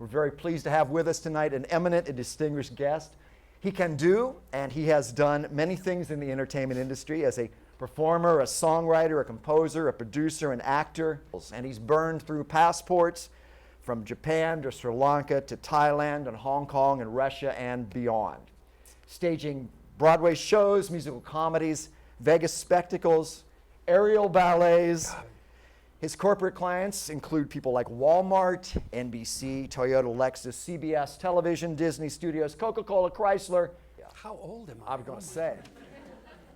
We're very pleased to have with us tonight an eminent and distinguished guest. He can do, and he has done many things in the entertainment industry as a performer, a songwriter, a composer, a producer, an actor. And he's burned through passports from Japan to Sri Lanka to Thailand and Hong Kong and Russia and beyond. Staging Broadway shows, musical comedies, Vegas spectacles, aerial ballets. His corporate clients include people like Walmart, NBC, Toyota, Lexus, CBS Television, Disney Studios, Coca-Cola, Chrysler. How old am I? I'm going to say.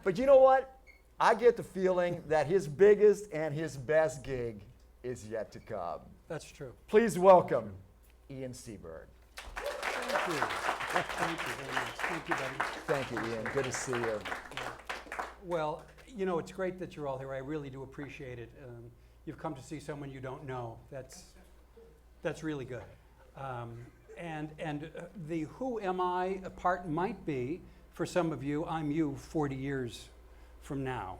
But you know what? I get the feeling that his biggest and his best gig is yet to come. That's true. Please welcome Ian Seeberg. Thank you. Thank you very much. Thank you, buddy. Thank you, Ian. Good to see you. Well, you know, it's great that you're all here. I really do appreciate it. You've come to see someone you don't know. That's really good. And the who am I part might be, for some of you, I'm you 40 years from now,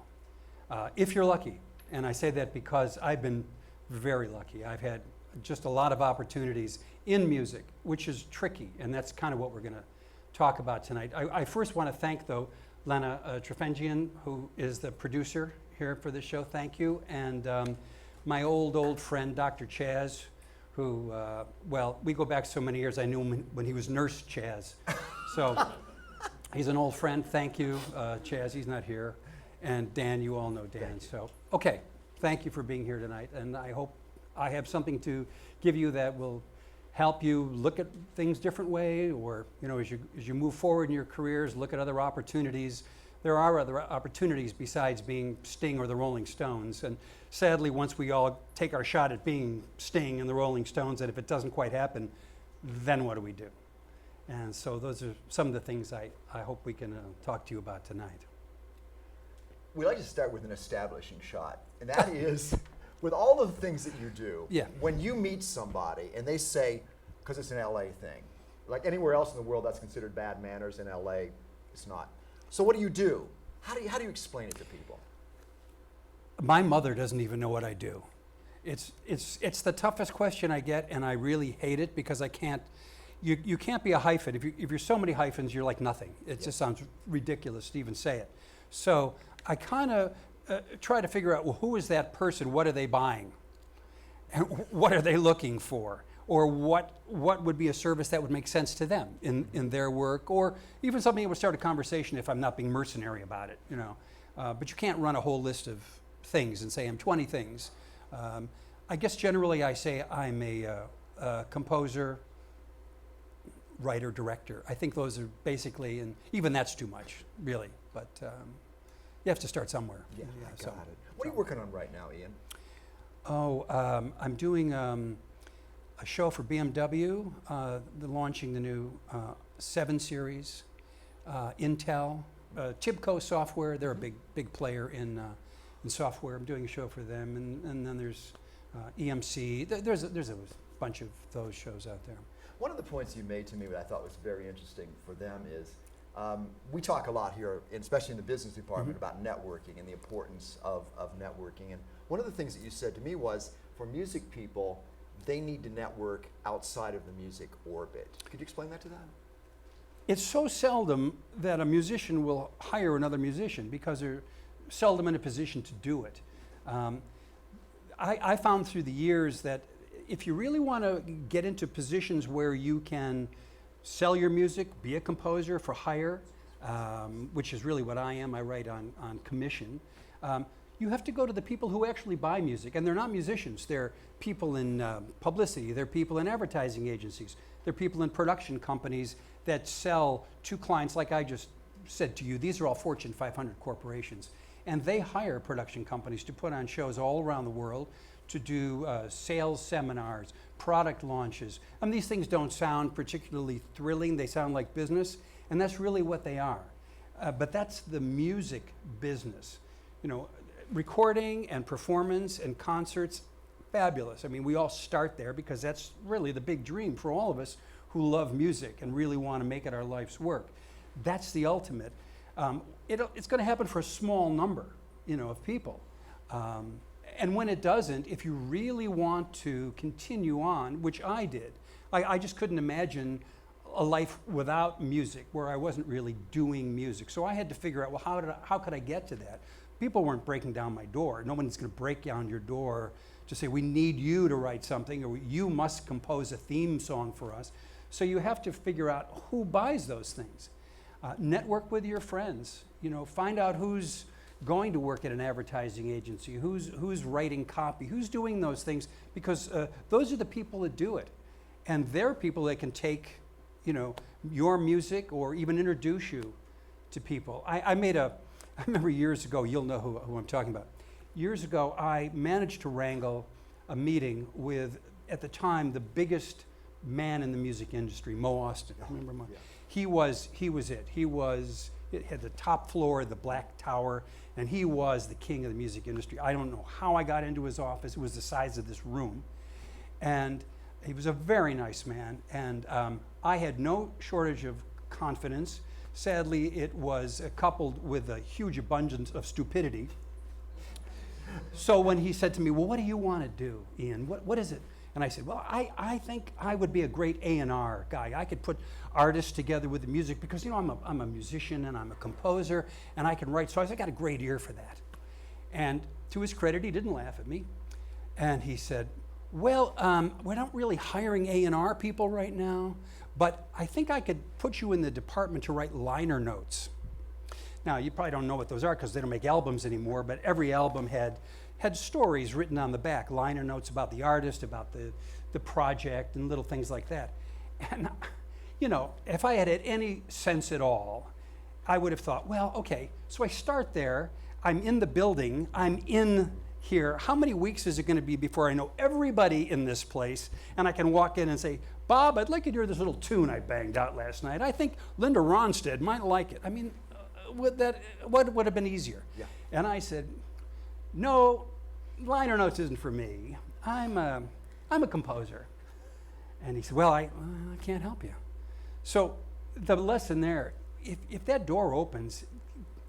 if you're lucky. And I say that because I've been very lucky. I've had just a lot of opportunities in music, which is tricky, and that's kind of what we're going to talk about tonight. I first want to thank, though, Lena Trefengian, who is the producer here for this show. Thank you. And my old friend, Dr. Chaz, who, well, we go back so many years. I knew him when he was Nurse Chaz. So he's an old friend. Thank you, Chaz. He's not here. And Dan, you all know Dan. So, okay. Thank you for being here tonight. And I hope I have something to give you that will help you look at things different way, or, you know, as you move forward in your careers, look at other opportunities. There are other opportunities besides being Sting or the Rolling Stones. And sadly, once we all take our shot at being Sting and the Rolling Stones, and if it doesn't quite happen, then what do we do? And so those are some of the things I hope we can talk to you about tonight. We like to start with an establishing shot, and that is, with all of the things that you do, when you meet somebody and they say, because it's an LA thing, like anywhere else in the world that's considered bad manners, in LA it's not. So what do you do? How do you explain it to people? My mother doesn't even know what I do. It's the toughest question I get, and I really hate it because I can't. You can't be a hyphen. If you're so many hyphens, you're like nothing. It just sounds ridiculous to even say it. So I kind of try to figure out, well, who is that person? What are they buying? And what are they looking for? Or what would be a service that would make sense to them in their work, or even something that would start a conversation if I'm not being mercenary about it, you know. But you can't run a whole list of things and say I'm 20 things. I guess generally I say I'm a composer, writer, director. I think those are basically, and even that's too much, really. But you have to start somewhere. Yeah, I got it. What are you working on right now, Ian? Oh, I'm doing a show for BMW. They're launching the new 7 Series. Intel, Tibco Software. They're a big player in software. I'm doing a show for them, and then there's EMC. There's a bunch of those shows out there. One of the points you made to me that I thought was very interesting for them is we talk a lot here, especially in the business department, about networking and the importance of networking. And one of the things that you said to me was, for music people, they need to network outside of the music orbit. Could you explain that to them? It's so seldom that a musician will hire another musician because they're seldom in a position to do it. I found through the years that if you really want to get into positions where you can sell your music, be a composer for hire, which is really what I am. I write on commission. You have to go to the people who actually buy music, and they're not musicians. They're people in publicity. They're people in advertising agencies. They're people in production companies that sell to clients, like I just said to you. These are all Fortune 500 corporations, and they hire production companies to put on shows all around the world, to do sales seminars, product launches. I mean, these things don't sound particularly thrilling. They sound like business, and that's really what they are. But that's the music business. You know, recording and performance and concerts, fabulous. I mean, we all start there because that's really the big dream for all of us who love music and really want to make it our life's work. That's the ultimate. It's going to happen for a small number, you know, of people. And when it doesn't, if you really want to continue on, which I did, I just couldn't imagine a life without music where I wasn't really doing music. So I had to figure out, well, how could I get to that? People weren't breaking down my door. No one's going to break down your door to say, we need you to write something, or you must compose a theme song for us. So you have to figure out who buys those things. Network with your friends. Find out who's going to work at an advertising agency, who's writing copy, who's doing those things, because those are the people that do it. And they're people that can take your music or even introduce you to people. I remember years ago, you'll know who I'm talking about. Years ago, I managed to wrangle a meeting with, at the time, the biggest man in the music industry, Mo Austin. Remember Mo? Yeah. He was it. It had the top floor of the Black Tower, and he was the king of the music industry. I don't know how I got into his office. It was the size of this room. And he was a very nice man, and I had no shortage of confidence. Sadly, it was coupled with a huge abundance of stupidity. So when he said to me, well, what do you want to do, Ian? What is it? And I said, well, I think I would be a great A&R guy. I could put artists together with the music because, I'm a musician and I'm a composer and I can write. So I got a great ear for that. And to his credit, he didn't laugh at me. And he said, well, we're not really hiring A&R people right now, but I think I could put you in the department to write liner notes. Now, you probably don't know what those are because they don't make albums anymore, but every album had stories written on the back, liner notes about the artist, about the project, and little things like that. And, if I had any sense at all, I would have thought, well, okay, so I start there, I'm in the building, I'm in here. How many weeks is it going to be before I know everybody in this place and I can walk in and say, Bob, I'd like you to hear this little tune I banged out last night. I think Linda Ronstadt might like it. I mean, what would have been easier? Yeah. And I said, no, liner notes isn't for me. I'm a composer. And he said, well, I can't help you. So the lesson there, if that door opens,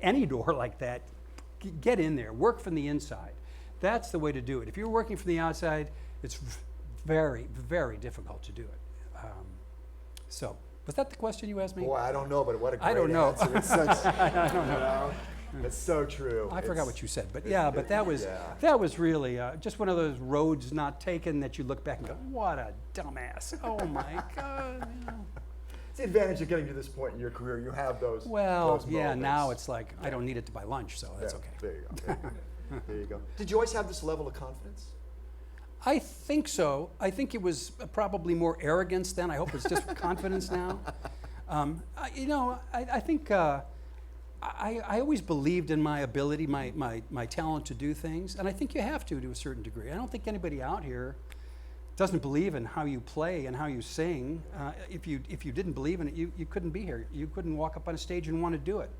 any door like that, get in there, work from the inside. That's the way to do it. If you're working from the outside, it's very, very difficult to do it. So, was that the question you asked me? Boy, I don't know, but what a great I don't know. answer. It's such, I don't know. It's so true. I forgot what you said, but that was really just one of those roads not taken that you look back and go, what a dumbass. Oh my God. It's the advantage of getting to this point in your career. You have those moments. Yeah, now it's like, I don't need it to buy lunch, so that's okay. There you go. There you go. Did you always have this level of confidence? I think so. I think it was probably more arrogance then. I hope it's just confidence now. I think I always believed in my ability, my talent to do things, and I think you have to a certain degree. I don't think anybody out here doesn't believe in how you play and how you sing. If you didn't believe in it, you couldn't be here. You couldn't walk up on a stage and want to do it.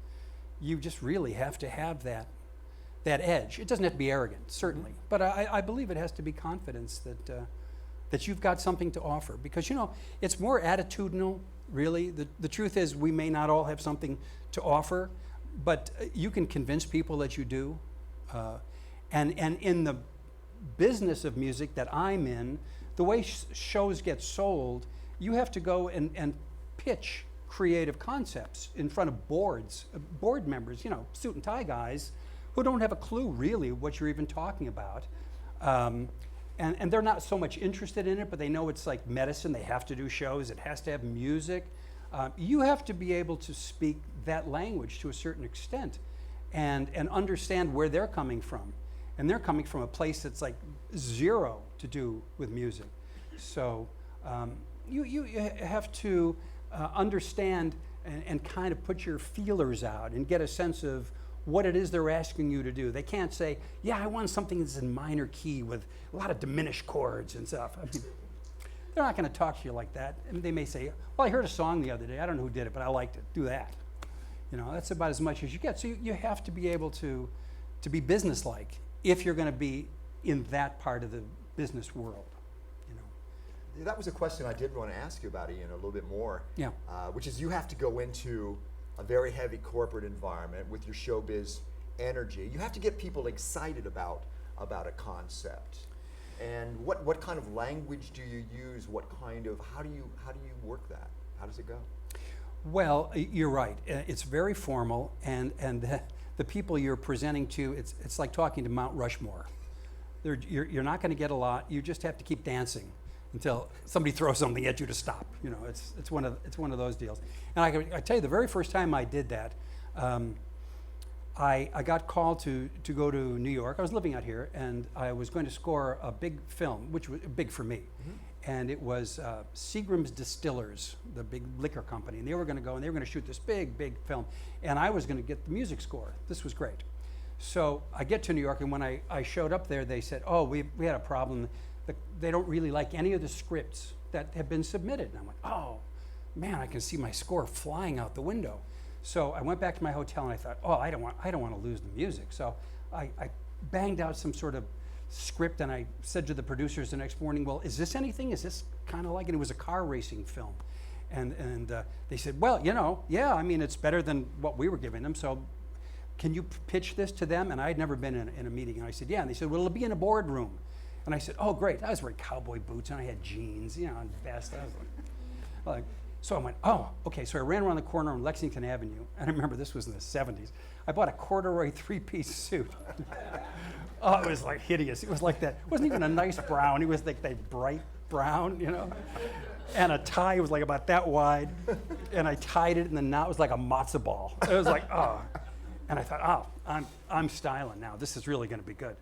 You just really have to have that edge. It doesn't have to be arrogant, certainly, but I believe it has to be confidence that you've got something to offer, because it's more attitudinal, really. The truth is, we may not all have something to offer, but you can convince people that you do. And in the business of music that I'm in, the way shows get sold, you have to go and pitch creative concepts in front of board members, suit and tie guys, who don't have a clue really what you're even talking about. And they're not so much interested in it, but they know it's like medicine. They have to do shows. It has to have music. You have to be able to speak that language to a certain extent and understand where they're coming from. And they're coming from a place that's like zero to do with music. So you have to understand and kind of put your feelers out and get a sense of what it is they're asking you to do. They can't say, yeah, I want something that's in minor key with a lot of diminished chords and stuff. I mean, they're not going to talk to you like that. And they may say, well, I heard a song the other day. I don't know who did it, but I liked it. Do that. That's about as much as you get. So you have to be able to be businesslike if you're going to be in that part of the business world. That was a question I did want to ask you about, Ian, a little bit more. Yeah. Which is, you have to go into a very heavy corporate environment with your showbiz energy. You have to get people excited about a concept. And what kind of language do you use? How do you work that? How does it go? Well, you're right. It's very formal, and the people you're presenting to, it's like talking to Mount Rushmore. You're not going to get a lot. You just have to keep dancing until somebody throws something at you to stop. You know, it's one of those deals. And I tell you, the very first time I did that, I got called to go to New York. I was living out here, and I was going to score a big film, which was big for me. And it was Seagram's Distillers, the big liquor company. And they were going to go and they were going to shoot this big, big film. And I was going to get the music score. This was great. So I get to New York, and when I showed up there, they said, oh, we had a problem. They don't really like any of the scripts that have been submitted. And I went, oh, man, I can see my score flying out the window. So I went back to my hotel, and I thought, oh, I don't want to lose the music. So I banged out some sort of script, and I said to the producers the next morning, well, is this anything? Is this kind of like, and it was a car racing film. And they said, well, yeah, I mean, it's better than what we were giving them, so can you pitch this to them? And I had never been in a meeting, and I said, yeah. And they said, well, it'll be in a boardroom. And I said, oh, great. I was wearing cowboy boots, and I had jeans, and vest. I was like, so I went, oh, okay. So I ran around the corner on Lexington Avenue, and I remember this was in the 70s. I bought a corduroy three-piece suit. Oh, it was like hideous. It was like that. It wasn't even a nice brown. It was like that bright brown, And a tie was like about that wide. And I tied it, and the knot was like a matzo ball. It was like, oh. And I thought, oh, I'm styling now. This is really going to be good.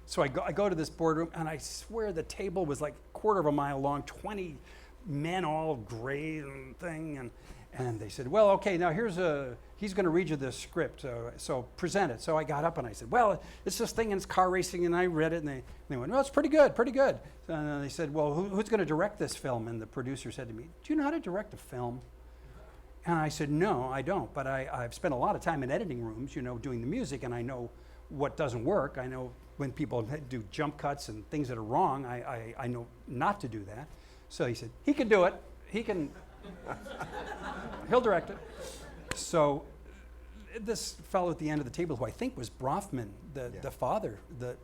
So I go to this boardroom, and I swear the table was like a quarter of a mile long, 20 men all gray and thing. And they said, well, okay, now he's going to read you the script, so present it. So I got up and I said, well, it's this thing and it's car racing, and I read it, and they went, well, it's pretty good. And they said, well, who's going to direct this film? And the producer said to me, do you know how to direct a film? And I said, no, I don't, but I've spent a lot of time in editing rooms, doing the music, and I know what doesn't work. I know when people do jump cuts and things that are wrong, I know not to do that. So he said, he can do it. He'll direct it. So this fellow at the end of the table, who I think was Bronfman, the father, the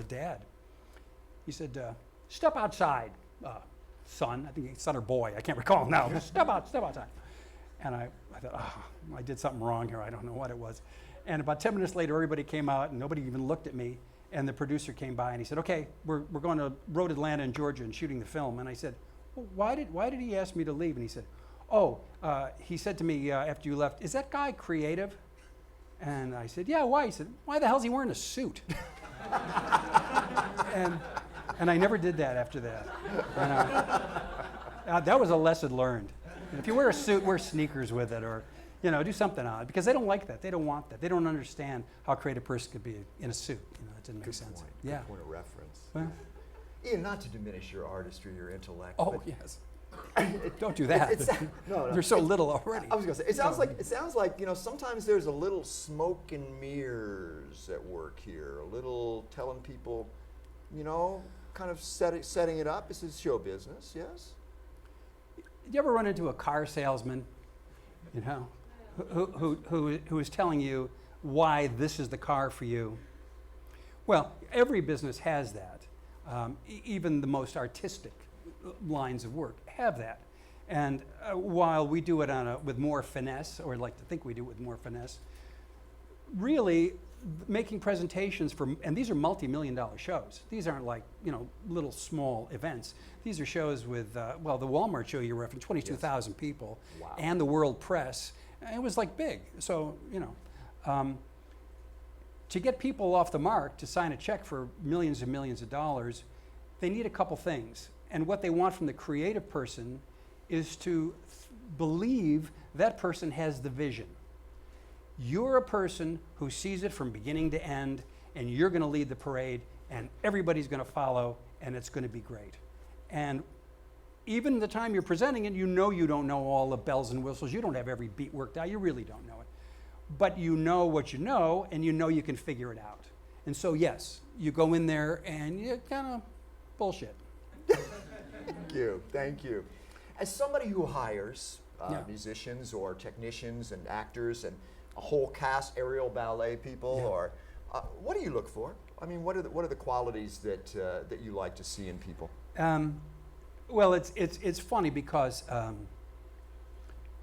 dad, he said, step outside, son. I think he's son or boy. I can't recall now. Step outside. And I thought, oh, I did something wrong here. I don't know what it was. And about 10 minutes later, everybody came out, and nobody even looked at me. And the producer came by, and he said, okay, we're going to Road Atlanta in Georgia and shooting the film. And I said, well, why did he ask me to leave? And he said, he said to me after you left, is that guy creative? And I said, yeah, why? He said, why the hell's he wearing a suit? and I never did that after that. And, that was a lesson learned. If you wear a suit, wear sneakers with it, or do something odd, because they don't like that. They don't want that. They don't understand how a creative person could be in a suit. It didn't make sense. Point. Yeah. Good point of reference. Well, Ian, not to diminish your artistry, your intellect. oh, yes. Don't do that. No. There's so little already. I was going to say, it sounds like sometimes there's a little smoke and mirrors at work here, a little telling people, kind of setting it up. This is show business, yes? You ever run into a car salesman, who is telling you why this is the car for you? Well, every business has that. Even the most artistic lines of work have that. And while we do it with more finesse, or I'd like to think we do it with more finesse, really making presentations and these are multi-million-dollar shows. These aren't like, little small events. These are shows with, the Walmart show you referenced, 22,000 people, wow, and the world press. It was like big. So, to get people off the mark to sign a check for millions and millions of dollars, they need a couple things. And what they want from the creative person is to believe that person has the vision. You're a person who sees it from beginning to end, and you're going to lead the parade, and everybody's going to follow, and it's going to be great. And even the time you're presenting it, you don't know all the bells and whistles. You don't have every beat worked out. You really don't know it. But you know what you know, and you can figure it out. And so, yes, you go in there, and you kind of bullshit. Thank you. As somebody who hires musicians or technicians and actors and a whole cast, aerial ballet people, or what do you look for? I mean, what are the qualities that you like to see in people? Well, it's funny because, well,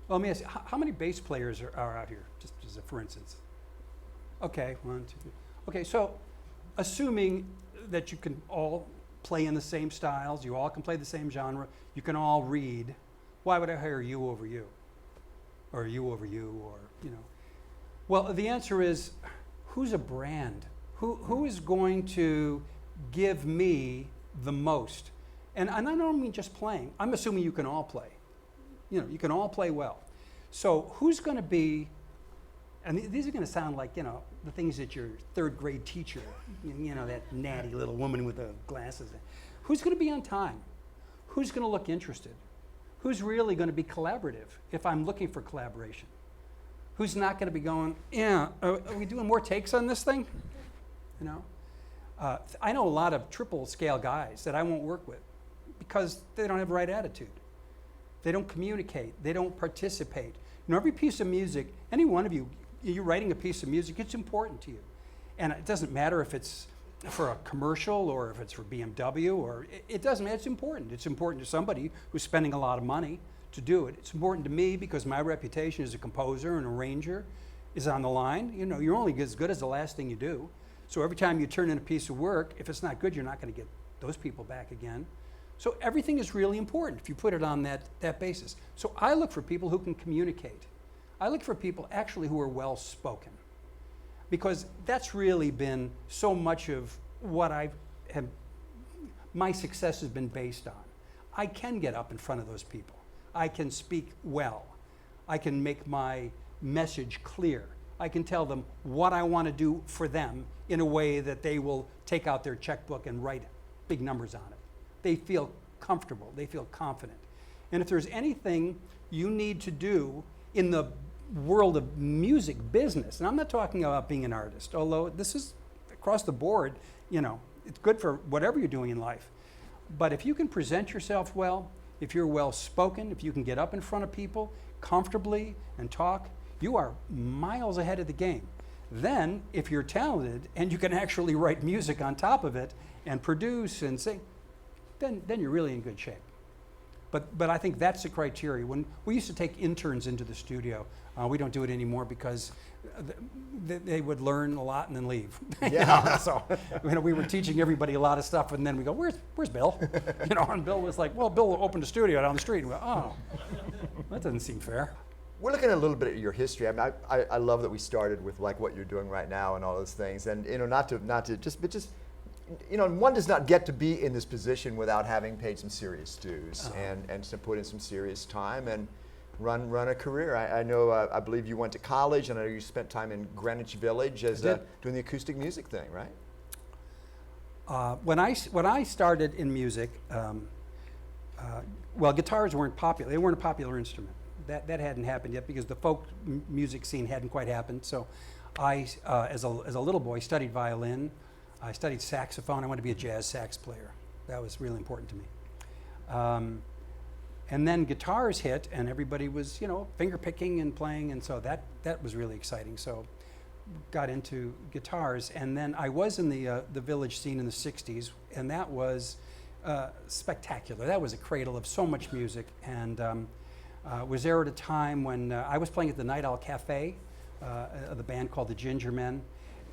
let me ask you, how many bass players are out here, just as a for instance? Okay, 1, 2, 3. Okay, so assuming that you can all play in the same styles, you all can play the same genre, you can all read, why would I hire you over you? Or you over you, or, you know? Well, the answer is, who's a brand? Who is going to give me the most? And I don't mean just playing. I'm assuming you can all play. You know, you can all play well. So who's going to be, and these are going to sound like, you know, the things that your third grade teacher, you know, that natty little woman with the glasses. Who's going to be on time? Who's going to look interested? Who's really going to be collaborative if I'm looking for collaboration? Who's not going to be going, yeah, are we doing more takes on this thing? You know? I know a lot of triple scale guys that I won't work with because they don't have the right attitude. They don't communicate. They don't participate. You know, every piece of music, any one of you, you're writing a piece of music, it's important to you. And it doesn't matter if it's for a commercial or if it's for BMW or, it doesn't matter, it's important. It's important to somebody who's spending a lot of money to do it. It's important to me because my reputation as a composer and arranger is on the line. You know, you're only as good as the last thing you do. So every time you turn in a piece of work, if it's not good, you're not going to get those people back again. So everything is really important if you put it on that basis. So I look for people who can communicate. I look for people actually who are well spoken, because that's really been so much of what my success has been based on. I can get up in front of those people. I can speak well. I can make my message clear. I can tell them what I want to do for them in a way that they will take out their checkbook and write big numbers on it. They feel comfortable. They feel confident. And if there's anything you need to do in the world of music business, and I'm not talking about being an artist, although this is across the board, you know, it's good for whatever you're doing in life. But if you can present yourself well, if you're well spoken, if you can get up in front of people comfortably and talk, you are miles ahead of the game. Then, if you're talented and you can actually write music on top of it and produce and sing, then you're really in good shape. But I think that's the criteria. When we used to take interns into the studio, we don't do it anymore because they would learn a lot and then leave. Yeah. You know, so you know, we were teaching everybody a lot of stuff, and then we go, "Where's Bill?" You know, and Bill was like, "Well, Bill opened a studio down the street." And we go, "Oh, that doesn't seem fair." We're looking at a little bit at your history. I mean, I love that we started with like what you're doing right now and all those things, and you know, not to just you know, one does not get to be in this position without having paid some serious dues and to put in some serious time and run a career. I know, I believe you went to college, and I know you spent time in Greenwich Village as doing the acoustic music thing, right? When I started in music, well, guitars weren't popular. They weren't a popular instrument. That hadn't happened yet because the folk music scene hadn't quite happened. So I, as a little boy, studied violin. I studied saxophone. I wanted to be a jazz sax player. That was really important to me. And then guitars hit, and everybody was, you know, finger picking and playing, and so that was really exciting. So got into guitars, and then I was in the village scene in the '60s, and that was spectacular. That was a cradle of so much music, and was there at a time when I was playing at the Night Owl Cafe, the band called the Ginger Men.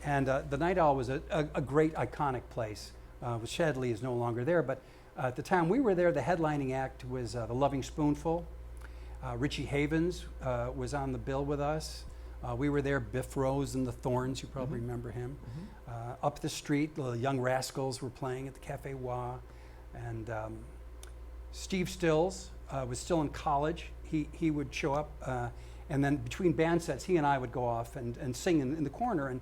And the Night Owl was a great, iconic place. Which Shadley is no longer there, but at the time we were there, the headlining act was the Loving Spoonful. Richie Havens was on the bill with us. We were there, Biff Rose and the Thorns, you probably remember him. Up the street, the Young Rascals were playing at the Cafe Wah. And Steve Stills was still in college. He would show up, and then between band sets, he and I would go off and sing in the corner. And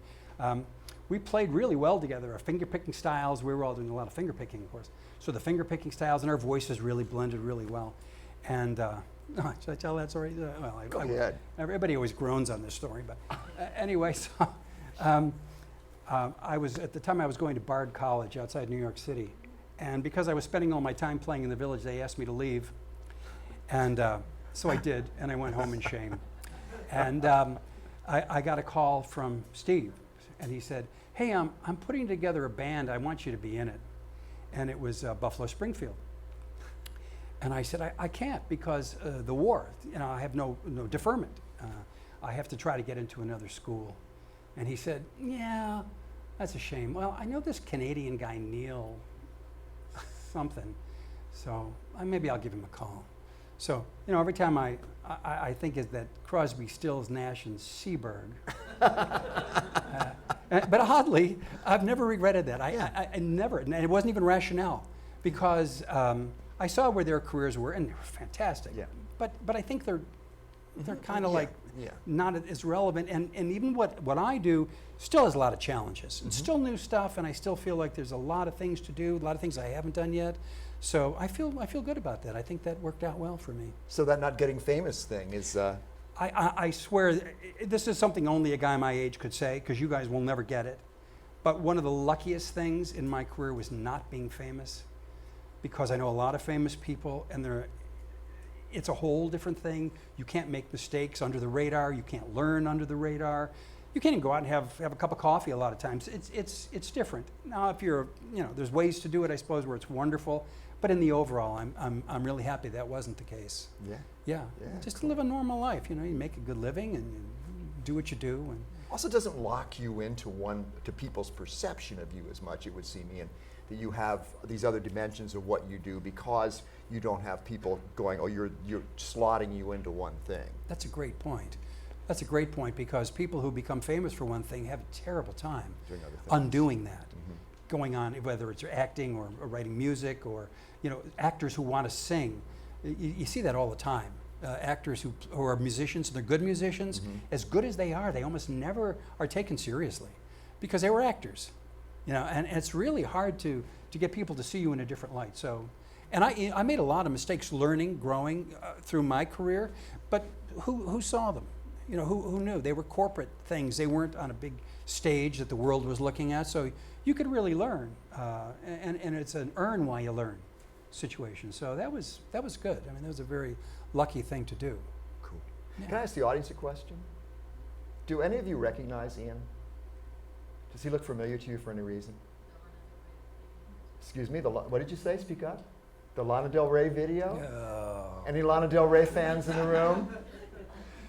we played really well together. Our finger picking styles, we were all doing a lot of finger picking, of course. So the finger picking styles and our voices really blended really well. And should I tell that story? Well, Go ahead. Everybody always groans on this story, but anyway, so I was, at the time I was going to Bard College outside New York City. And because I was spending all my time playing in the village, they asked me to leave. And so I did, and I went home in shame. And I got a call from Steve. And he said, hey, I'm putting together a band. I want you to be in it. And it was Buffalo Springfield. And I said, I can't because the war, I have no deferment. I have to try to get into another school. And he said, yeah, that's a shame. Well, I know this Canadian guy, Neil something, so maybe I'll give him a call. So, every time I think is that Crosby, Stills, Nash, and Seeberg. But oddly, I've never regretted that. I never, and it wasn't even rationale, because I saw where their careers were, and they were fantastic. Yeah. But I think they're kind of not as relevant, and even what I do still has a lot of challenges. It's still new stuff, and I still feel like there's a lot of things to do, a lot of things I haven't done yet. So I feel good about that. I think that worked out well for me. So that not getting famous thing is... I swear, this is something only a guy my age could say, because you guys will never get it. But one of the luckiest things in my career was not being famous, because I know a lot of famous people, and it's a whole different thing. You can't make mistakes under the radar. You can't learn under the radar. You can't even go out and have a cup of coffee a lot of times. It's different. Now, if you're, there's ways to do it, I suppose, where it's wonderful. But in the overall, I'm really happy that wasn't the case. Yeah. Just to live a normal life. You make a good living and you do what you do. And also doesn't lock you into to people's perception of you as much, it would seem, Ian, that you have these other dimensions of what you do, because you don't have people going, oh, you're slotting you into one thing. That's a great point. That's a great point, because people who become famous for one thing have a terrible time undoing that. Going on, whether it's acting or writing music, or actors who want to sing. You see that all the time. Actors who are musicians, they're good musicians. As good as they are, they almost never are taken seriously, because they were actors. And it's really hard to get people to see you in a different light. So, and I made a lot of mistakes learning, growing through my career, but who saw them? Who knew? They were corporate things. They weren't on a big stage that the world was looking at. So you could really learn, and it's an earn while you learn situation. So that was good. I mean, that was a very lucky thing to do. Cool. Yeah. Can I ask the audience a question? Do any of you recognize Ian? Does he look familiar to you for any reason? Excuse me, what did you say? Speak up. The Lana Del Rey video? Oh. Any Lana Del Rey fans in the room?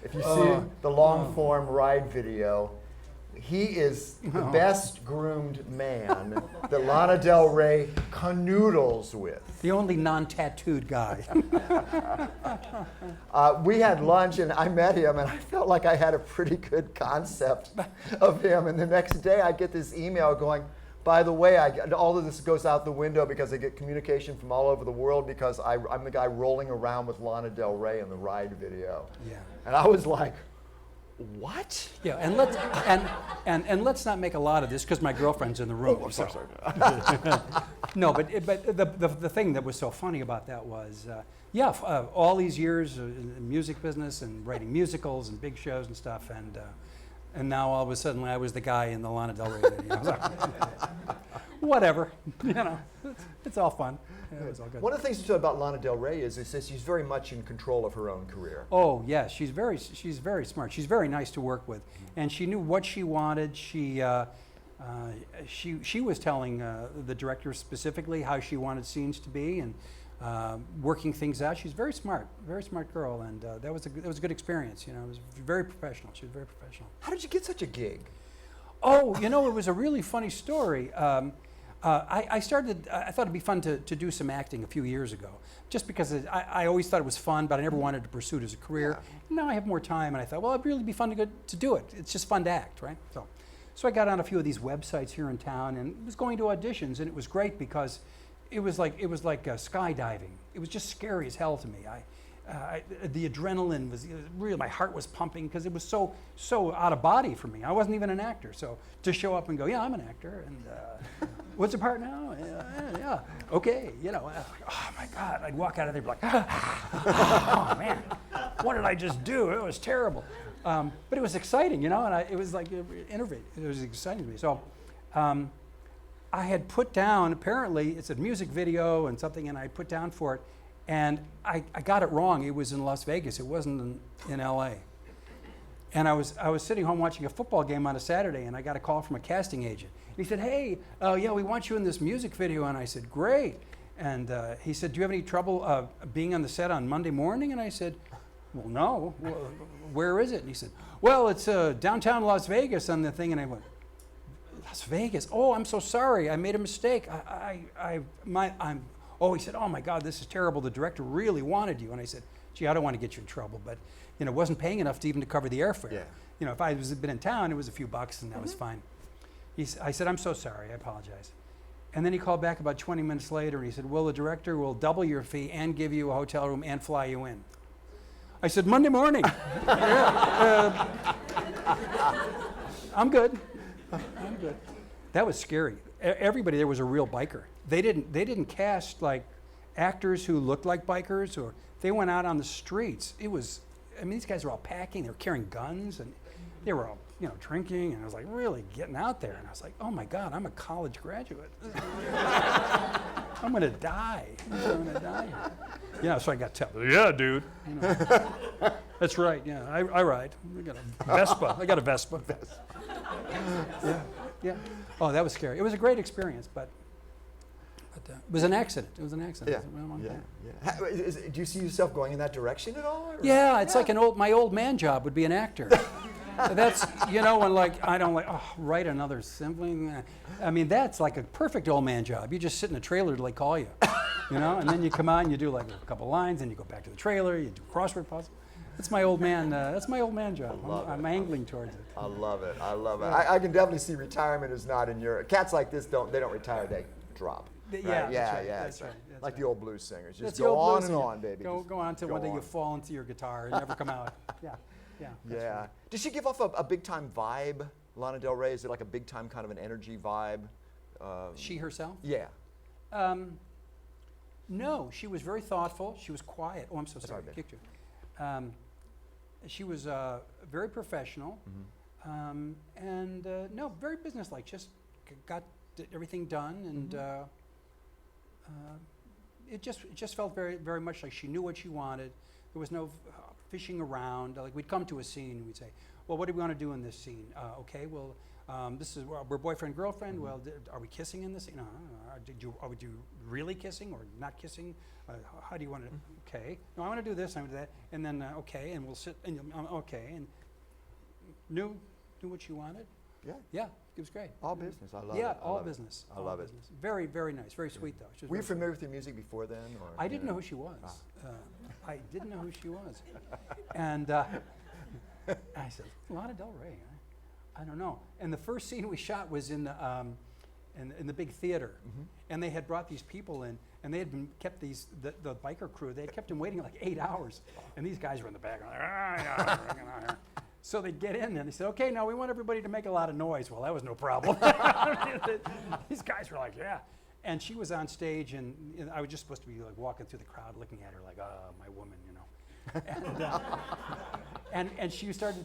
If you see the long-form ride video, he is the best groomed man that Lana Del Rey canoodles with. The only non-tattooed guy. We had lunch and I met him and I felt like I had a pretty good concept of him. And the next day I get this email going, by the way, all of this goes out the window because I get communication from all over the world because I'm the guy rolling around with Lana Del Rey in the ride video. Yeah. And I was like, what? Yeah, and let's not make a lot of this because my girlfriend's in the room. Oh, I'm sorry. No, but the thing that was so funny about that was, all these years in the music business and writing musicals and big shows and stuff, and now all of a sudden I was the guy in the Lana Del Rey video. Whatever, it's all fun. Yeah, it was all good. One of the things you said about Lana Del Rey is that she's very much in control of her own career. Oh yes, she's very smart. She's very nice to work with, and she knew what she wanted. She was telling the director specifically how she wanted scenes to be, and working things out. She's very smart girl, and that was a good experience. It was very professional. She was very professional. How did you get such a gig? Oh, it was a really funny story. I thought it'd be fun to do some acting a few years ago, just because I always thought it was fun, but I never wanted to pursue it as a career. Yeah. Now I have more time, and I thought, well, it'd really be fun to do it. It's just fun to act, right? So I got on a few of these websites here in town, and was going to auditions, and it was great because it was like skydiving. It was just scary as hell to me. The adrenaline was real. My heart was pumping because it was so out of body for me. I wasn't even an actor, so to show up and go, yeah, I'm an actor, and what's the part now? Yeah, okay, oh my God, I'd walk out of there like, oh man, what did I just do? It was terrible, but it was exciting, and it was like innovative. It was exciting to me. So I had put down, apparently it's a music video and something, and I put down for it. And I got it wrong. It was in Las Vegas. It wasn't in LA. And I was sitting home watching a football game on a Saturday, and I got a call from a casting agent. And he said, "Hey, yeah, we want you in this music video." And I said, "Great." And he said, "Do you have any trouble being on the set on Monday morning?" And I said, "Well, no. Well, where is it?" And he said, "Well, it's downtown Las Vegas on the thing." And I went, "Las Vegas? Oh, I'm so sorry. I made a mistake. Oh," he said, "Oh my God, this is terrible. The director really wanted you." And I said, "Gee, I don't want to get you in trouble, but it wasn't paying enough to even to cover the airfare. Yeah. If I was been in town, it was a few bucks, and that was fine." I said, "I'm so sorry. I apologize." And then he called back about 20 minutes later, and he said, "Well, the director will double your fee and give you a hotel room and fly you in." I said, "Monday morning." I'm good. I'm good. That was scary. Everybody there was a real biker. They didn't cast like actors who looked like bikers, or they went out on the streets. These guys were all packing. They were carrying guns, and they were all drinking. And I was like, really getting out there. And I was like, oh my God, I'm a college graduate. I'm gonna die. I'm gonna die. So I got to tell. "Yeah, dude. That's right. Yeah, I ride. I got a Vespa. I got a Vespa." Yeah. Oh, that was scary. It was a great experience, but it was an accident. It was an accident. Do you see yourself going in that direction at all? Or? Yeah, it's like my old man job would be an actor. That's when I don't write another symphony. I mean, that's like a perfect old man job. You just sit in a trailer till they call you, and then you come on, you do like a couple lines, and you go back to the trailer, you do a crossword puzzle. That's my old man. That's my old man job. I'm angling towards it. I love it. I love it. I can definitely see retirement is not in your. Cats like this don't retire. They drop. Right? Yeah. That's right. Like the old blues singers. Just That's go on and on, baby. Go on until one day you fall into your guitar and never come out. Yeah. Yeah. Does she give off a big time vibe, Lana Del Rey? Is it like a big time kind of an energy vibe? She herself? Yeah. No, she was very thoughtful. She was quiet. Oh, I'm so sorry. I kicked you. She was very professional, and no, very businesslike. Just got everything done, and it just felt very, very much like she knew what she wanted. There was no fishing around. Like we'd come to a scene, and we'd say, "Well, what do we want to do in this scene?" Okay, well, this is we're boyfriend girlfriend. Well, are we kissing in this scene? No. Are we really kissing or not kissing? How do you want to? Okay, no, I want to do this. I want to do that, and then okay, and we'll sit and okay, and knew what she wanted. Yeah, it was great. All business. I love it. Yeah, all business. I love it. Very, very nice. Very sweet though. Were you familiar with your music before then? Or, I didn't know who she was. I didn't know who she was, and I said, "Lana Del Rey." I don't know. And the first scene we shot was in the big theater, and they had brought these people in, and they had been kept the biker crew. They had kept them waiting like 8 hours, and these guys were in the back. So they get in and they said, "Okay, now we want everybody to make a lot of noise." Well, that was no problem. These guys were like, "Yeah." And she was on stage, and I was just supposed to be like walking through the crowd, looking at her like, my woman, and she started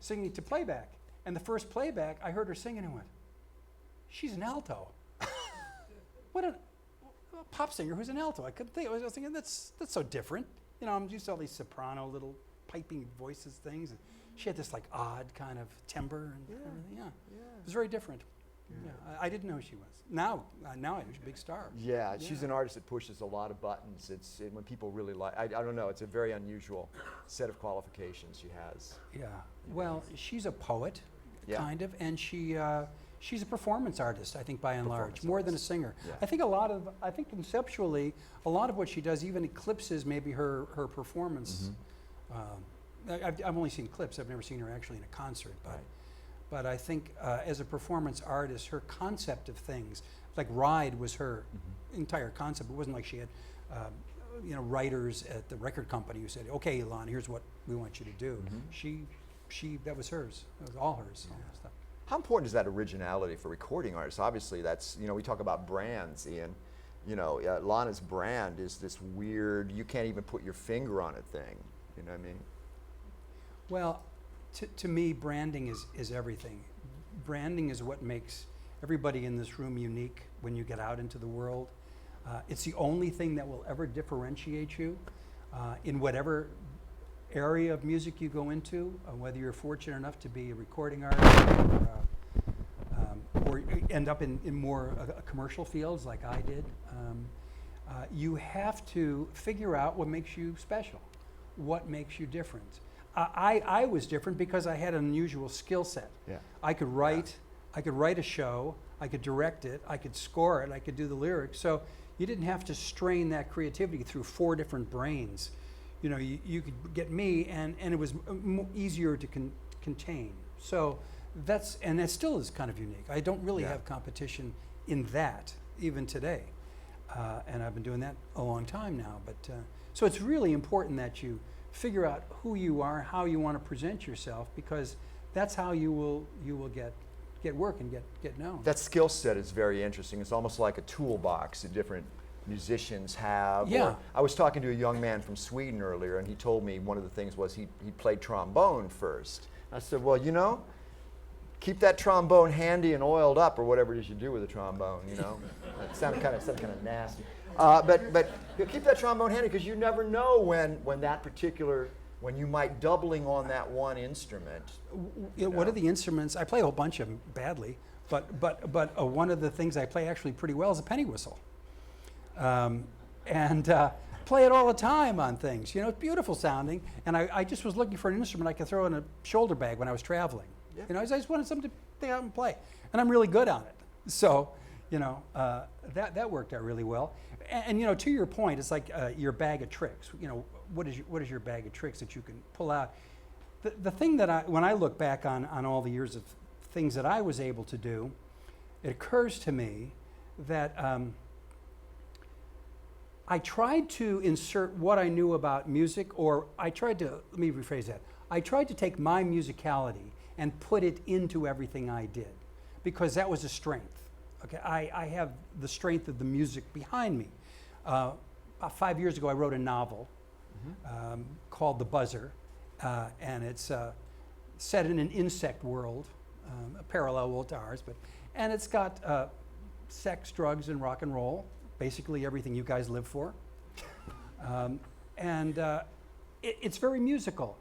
singing to playback. And the first playback, I heard her singing and went, "She's an alto." What a pop singer who's an alto. I couldn't think. I was thinking that's so different. I'm used to all these soprano little piping voices things. And she had this like odd kind of timbre and everything. Yeah. It was very different. Yeah. I didn't know who she was. Now I know she's a big star. Yeah, she's an artist that pushes a lot of buttons. When people really like, I don't know, it's a very unusual set of qualifications she has. Yeah. Well, she's a poet, kind of, and she's a performance artist, I think, by and large, more than a singer. Yeah. I think conceptually, a lot of what she does even eclipses maybe her performance. I've only seen clips. I've never seen her actually in a concert, but I think as a performance artist, her concept of things, like Ride was her entire concept. It wasn't like she had writers at the record company who said, "Okay, Lana, here's what we want you to do." That was hers. It was all hers. All that stuff. How important is that originality for recording artists? Obviously, that's, we talk about brands, Ian. Lana's brand is this weird, you can't even put your finger on it thing. You know what I mean? Well, to me, branding is everything. Branding is what makes everybody in this room unique when you get out into the world. It's the only thing that will ever differentiate you in whatever area of music you go into, whether you're fortunate enough to be a recording artist or end up in more commercial fields like I did, you have to figure out what makes you special, what makes you different. I was different because I had an unusual skill set. Yeah. I could write a show, I could direct it, I could score it, I could do the lyrics. So you didn't have to strain that creativity through 4 different brains. You know, you could get me, and it was easier to contain. So that still is kind of unique. I don't really have competition in that, even today. And I've been doing that a long time now. But so it's really important that you figure out who you are, how you want to present yourself, because that's how you will get work and get known. That skill set is very interesting. It's almost like a toolbox that different musicians have. Yeah. Or I was talking to a young man from Sweden earlier, and he told me one of the things was he played trombone first. I said, well, you know, keep that trombone handy and oiled up, or whatever it is you do with a trombone, you know. It sounded kind of nasty. But keep that trombone handy, because you never know when you might doubling on that one instrument. What are the instruments? I play a whole bunch of them badly, but one of the things I play actually pretty well is a penny whistle. Play it all the time on things. You know, it's beautiful sounding, and I just was looking for an instrument I could throw in a shoulder bag when I was traveling. Yeah. You know, I just wanted something to pick out and play, and I'm really good on it. So, you know, that worked out really well. And you know, to your point, it's like your bag of tricks. You know, what is your bag of tricks that you can pull out? The thing that when I look back on all the years of things that I was able to do, it occurs to me that I tried to insert what I knew about music, or let me rephrase that. I tried to take my musicality and put it into everything I did, because that was a strength. Okay, I have the strength of the music behind me. About 5 years ago, I wrote a novel called The Buzzer, and it's set in an insect world, a parallel world to ours, and it's got sex, drugs, and rock and roll, basically everything you guys live for. It's very musical.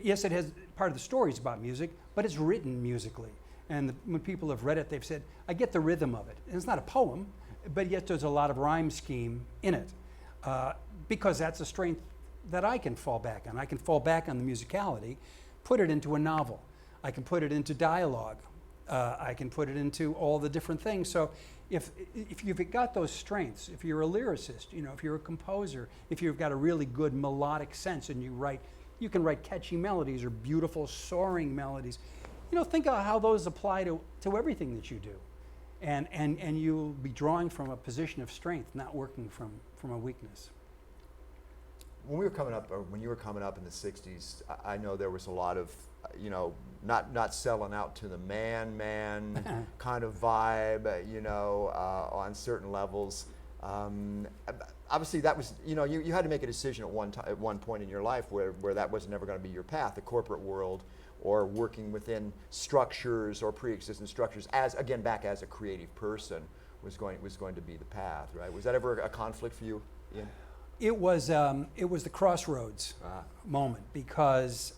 Yes, it has part of the story is about music, but it's written musically. And when people have read it, they've said, I get the rhythm of it. And it's not a poem, but yet there's a lot of rhyme scheme in it, because that's a strength that I can fall back on. I can fall back on the musicality, put it into a novel. I can put it into dialogue. I can put it into all the different things. So if you've got those strengths, if you're a lyricist, you know, if you're a composer, if you've got a really good melodic sense and you can write catchy melodies or beautiful soaring melodies, you know, think of how those apply to everything that you do. And you'll be drawing from a position of strength, not working from a weakness. When we were coming up, or when you were coming up in the 60s, I know there was a lot of, you know, not selling out to the man kind of vibe, you know, on certain levels. Obviously that was, you know, you had to make a decision at one point in your life where that was never going to be your path, the corporate world, or working within structures or pre-existing structures back as a creative person was going to be the path, right? Was that ever a conflict for you, Ian? It was the crossroads moment, because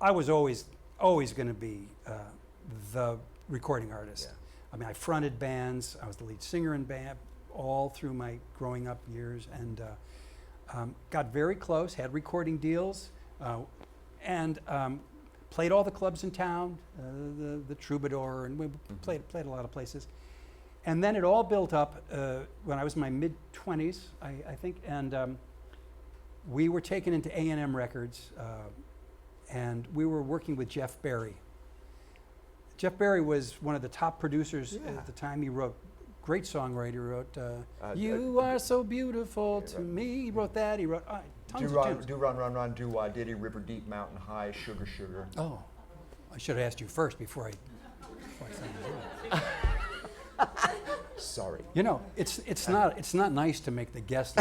I was always going to be the recording artist. Yeah. I mean, I fronted bands. I was the lead singer in band all through my growing up years, and got very close. Had recording deals, and played all the clubs in town, the Troubadour, and we played a lot of places. And then it all built up when I was in my mid-20s, I think, and we were taken into A&M Records, and we were working with Jeff Berry. Jeff Berry was one of the top producers at the time. He wrote, great songwriter, he wrote, You Are So Beautiful to Me. He wrote that, he wrote tons of tunes. Do Run, Run, Run, Do Why Diddy, River Deep, Mountain High, Sugar, Sugar. Oh, I should have asked you first before I sang it. Sorry. You know, it's not nice to make the guest.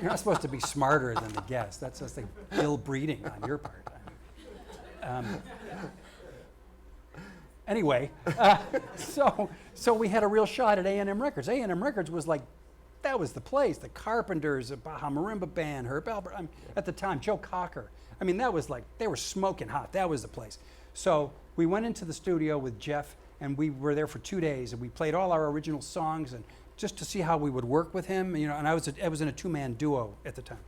You're not supposed to be smarter than the guest. That's just like ill breeding on your part. Anyway, so we had a real shot at A&M Records. A&M Records was like that was the place. The Carpenters, the Baja Marimba Band, Herb Alpert, at the time, Joe Cocker. I mean, that was like, they were smoking hot. That was the place. So we went into the studio with Jeff, and we were there for 2 days, and we played all our original songs, and just to see how we would work with him, you know. And I was in a two-man duo at the time,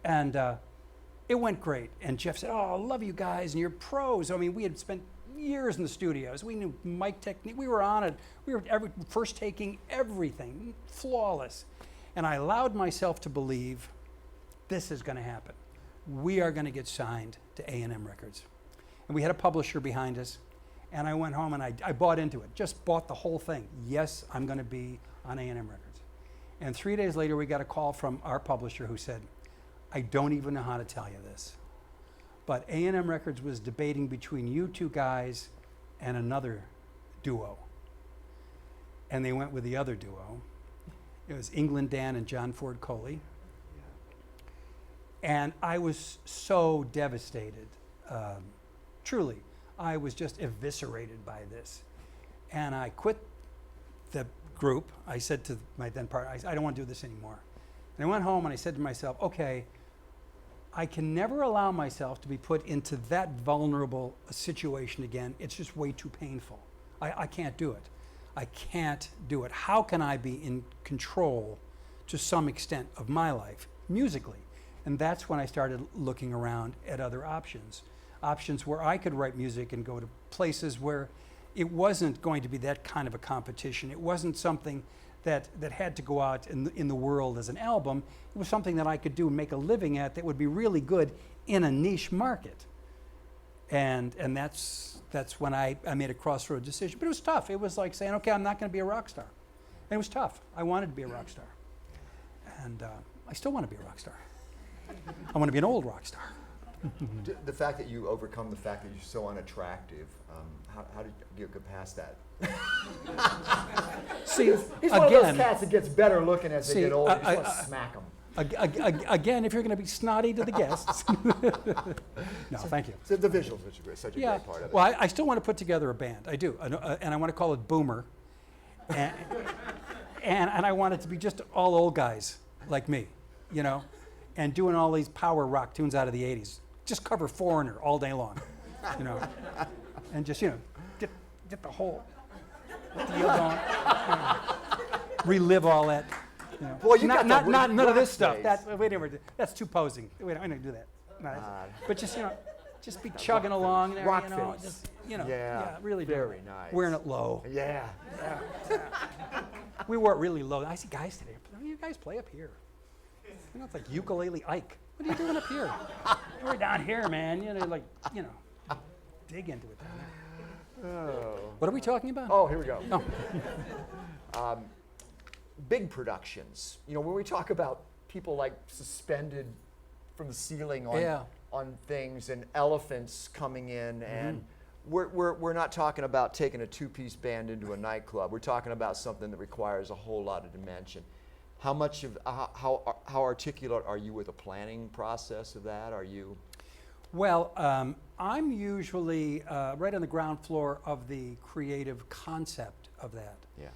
and it went great. And Jeff said, "Oh, I love you guys, and you're pros." I mean, we had spent years in the studios. We knew mic technique. We were on it. We were first taking everything, flawless. And I allowed myself to believe this is going to happen. We are going to get signed to A&M Records. And we had a publisher behind us. And I went home and I bought into it, just bought the whole thing. Yes, I'm going to be on A&M Records. And 3 days later, we got a call from our publisher who said, "I don't even know how to tell you this, but A&M Records was debating between you two guys and another duo." And they went with the other duo. It was England Dan and John Ford Coley. And I was so devastated. Truly, I was just eviscerated by this. And I quit the group. I said to my then partner, I don't want to do this anymore. And I went home and I said to myself, okay, I can never allow myself to be put into that vulnerable a situation again. It's just way too painful. I can't do it. I can't do it. How can I be in control to some extent of my life musically? And that's when I started looking around at other options. Options where I could write music and go to places where it wasn't going to be that kind of a competition. It wasn't something that had to go out in the world as an album. It was something that I could do and make a living at that would be really good in a niche market. And that's when I made a crossroad decision. But it was tough. It was like saying, okay, I'm not going to be a rock star. And it was tough. I wanted to be a rock star. And I still want to be a rock star. I want to be an old rock star. The fact that you overcome the fact that you're so unattractive, how did you get past that? See, he's one of those cats that gets better looking as they get older. You just want to smack him. Again, if you're going to be snotty to the guests. No, thank you. So the visuals, which are such a great part of it. Well, I still want to put together a band. I do. And I want to call it Boomer. And I want it to be just all old guys like me, you know, and doing all these power rock tunes out of the 80s. Just cover Foreigner all day long, you know, and just, you know, get the whole deal going, relive all that. You know. Boy, you not none of this stuff. Days. That's too posing. We don't do that. No, but just, you know, just be chugging along there, rock you know, face. just, you know, yeah, really very nice. Wearing it low. Yeah. We wore it really low. I see guys today. You guys play up here. You know, it's like ukulele Ike. What are you doing up here? We're down here, man. You know, like, you know, dig into it down there. Oh. What are we talking about? Oh, here we go. Oh. Big productions. You know, when we talk about people like suspended from the ceiling on things and elephants coming in, and we're not talking about taking a two-piece band into a nightclub. We're talking about something that requires a whole lot of dimension. How much of how articulate are you with the planning process of that? Are you? Well, I'm usually right on the ground floor of the creative concept of that. Yeah.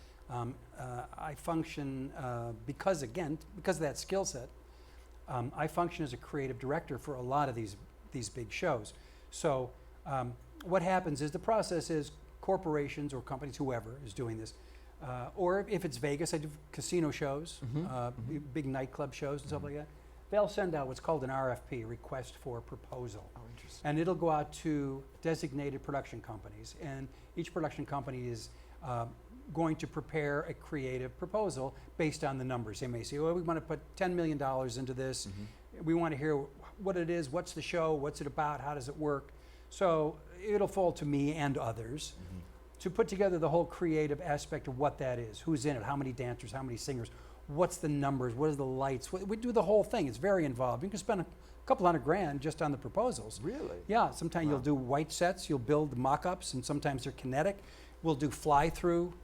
I function because of that skill set. I function as a creative director for a lot of these big shows. So what happens is the process is corporations or companies, whoever is doing this, or if it's Vegas, I do casino shows, big nightclub shows and stuff like that. They'll send out what's called an RFP, request for proposal. Oh, interesting. And it'll go out to designated production companies. And each production company is going to prepare a creative proposal based on the numbers. They may say, well, we want to put $10 million into this. We want to hear what it is, what's the show, what's it about, how does it work. So it'll fall to me and others to put together the whole creative aspect of what that is, who's in it, how many dancers, how many singers, what's the numbers, what are the lights. We do the whole thing. It's very involved. You can spend a couple $100,000 just on the proposals. Really? Yeah, sometimes you'll do white sets, you'll build mock-ups, and sometimes they're kinetic. We'll do fly-through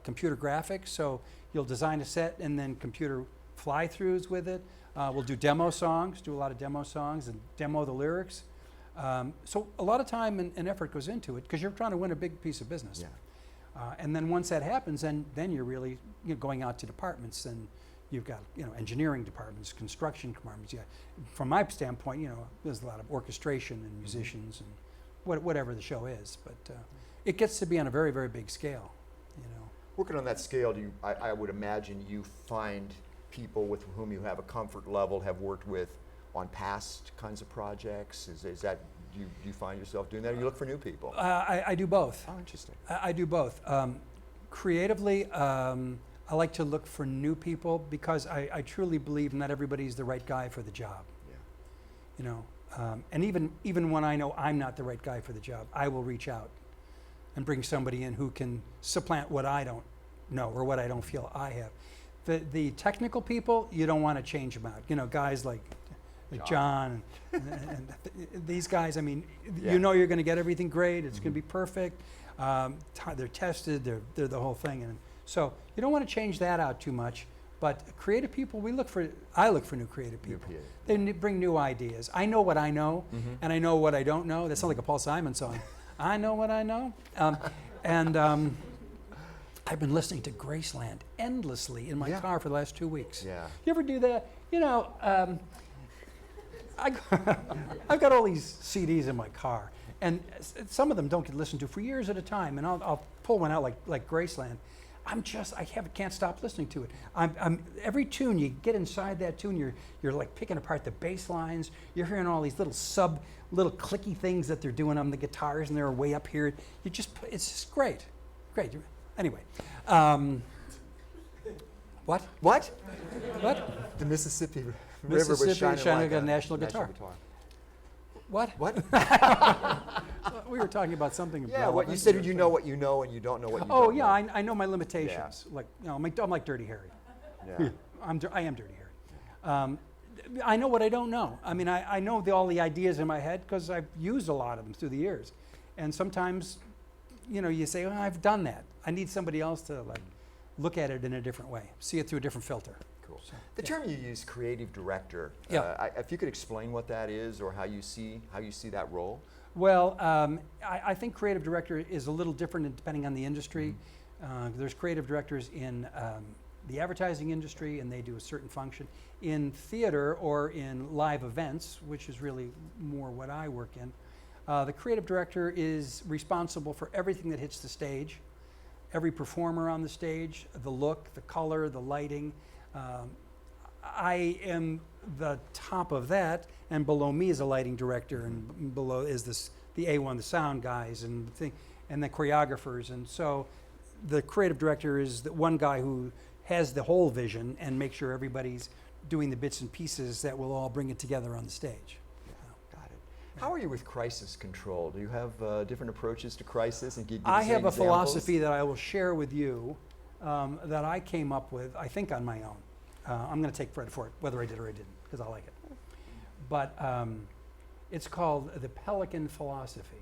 computer graphics, so you'll design a set and then computer fly-throughs with it. We'll do demo songs, do a lot of demo songs and demo the lyrics. So a lot of time and effort goes into it because you're trying to win a big piece of business. Yeah. And then once that happens, then you're really going out to departments and You've got, engineering departments, construction departments. Yeah. From my standpoint, there's a lot of orchestration and musicians and whatever the show is. But it gets to be on a very, very big scale, Working on that scale, I would imagine you find people with whom you have a comfort level, have worked with on past kinds of projects. Is that, do you find yourself doing that, or you look for new people? I do both. Oh, interesting. I do both. Creatively, I like to look for new people because I truly believe not everybody's the right guy for the job. Yeah. And even when I know I'm not the right guy for the job, I will reach out and bring somebody in who can supplant what I don't know or what I don't feel I have. The technical people, you don't want to change them out. Guys like John and these guys, I mean, Yeah. you're going to get everything great. It's going to be perfect. They're tested. They're the whole thing. And so you don't want to change that out too much. But creative people, I look for new creative people. They bring new ideas. I know what I know, and I know what I don't know. That sounds like a Paul Simon song. I know what I know. I've been listening to Graceland endlessly in my car for the last 2 weeks. Yeah. You ever do that? I've got all these CDs in my car, and some of them don't get listened to for years at a time, and I'll pull one out like Graceland. Can't stop listening to it. Every tune, you get inside that tune, you're like picking apart the bass lines. You're hearing all these little clicky things that they're doing on the guitars, and they're way up here. It's just great. Anyway, what? What? What? The Mississippi River was shining like a national guitar. What? What? We were talking about something. Yeah, what you said, you know what you know and you don't know what you don't Oh know. yeah, I know my limitations. Yeah. Like, I'm like Dirty Harry. Yeah. I am Dirty Harry. I know what I don't know. I mean, I know all the ideas in my head because I've used a lot of them through the years. And sometimes, you say, oh, I've done that. I need somebody else to look at it in a different way, see it through a different filter. Cool. So, The term you use, creative director, Yeah. if you could explain what that is or how you see that role. Well, I think creative director is a little different depending on the industry. There's creative directors in the advertising industry, and they do a certain function. In theater or in live events, which is really more what I work in, the creative director is responsible for everything that hits the stage, every performer on the stage, the look, the color, the lighting. I am the top of that, and below me is a lighting director, and below is the A1, the sound guys, and the choreographers. And so the creative director is the one guy who has the whole vision and makes sure everybody's doing the bits and pieces that will all bring it together on the stage. Got it. How are you with crisis control? Do you have different approaches to crisis? And I have a philosophy that I will share with you that I came up with, I think, on my own. I'm going to take credit for it, whether I did or I didn't, because I like it. But it's called the Pelican philosophy.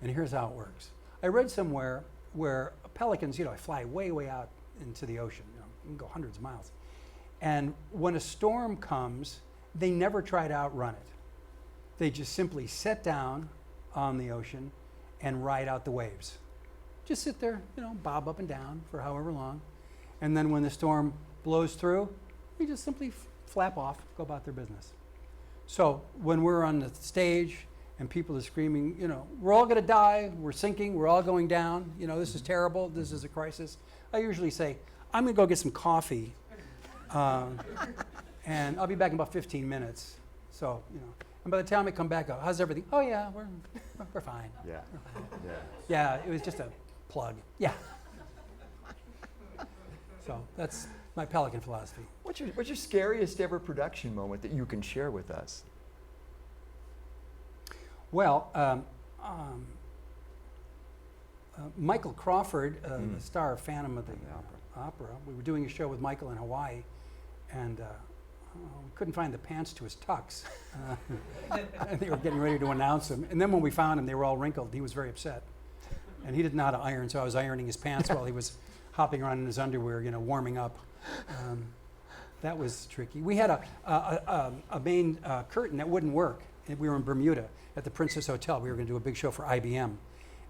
And here's how it works. I read somewhere where pelicans, fly way, way out into the ocean. You can go hundreds of miles. And when a storm comes, they never try to outrun it. They just simply sit down on the ocean and ride out the waves. Just sit there, bob up and down for however long. And then when the storm blows through, they just simply flap off, go about their business. So when we're on the stage and people are screaming, we're all going to die, we're sinking, we're all going down, this is terrible, this is a crisis, I usually say, I'm going to go get some coffee, and I'll be back in about 15 minutes. So, and by the time I come back, how's everything? Oh yeah, we're fine. Yeah. Yeah. Yeah, it was just a plug. Yeah. So that's my Pelican philosophy. What's your scariest ever production moment that you can share with us? Well, Michael Crawford, the star of Phantom of the Opera, we were doing a show with Michael in Hawaii, and we couldn't find the pants to his tux. And they were getting ready to announce him. And then when we found him, they were all wrinkled. He was very upset. And he didn't know how to iron, so I was ironing his pants while he was hopping around in his underwear, warming up. That was tricky. We had a main curtain that wouldn't work. We were in Bermuda at the Princess Hotel. We were going to do a big show for IBM.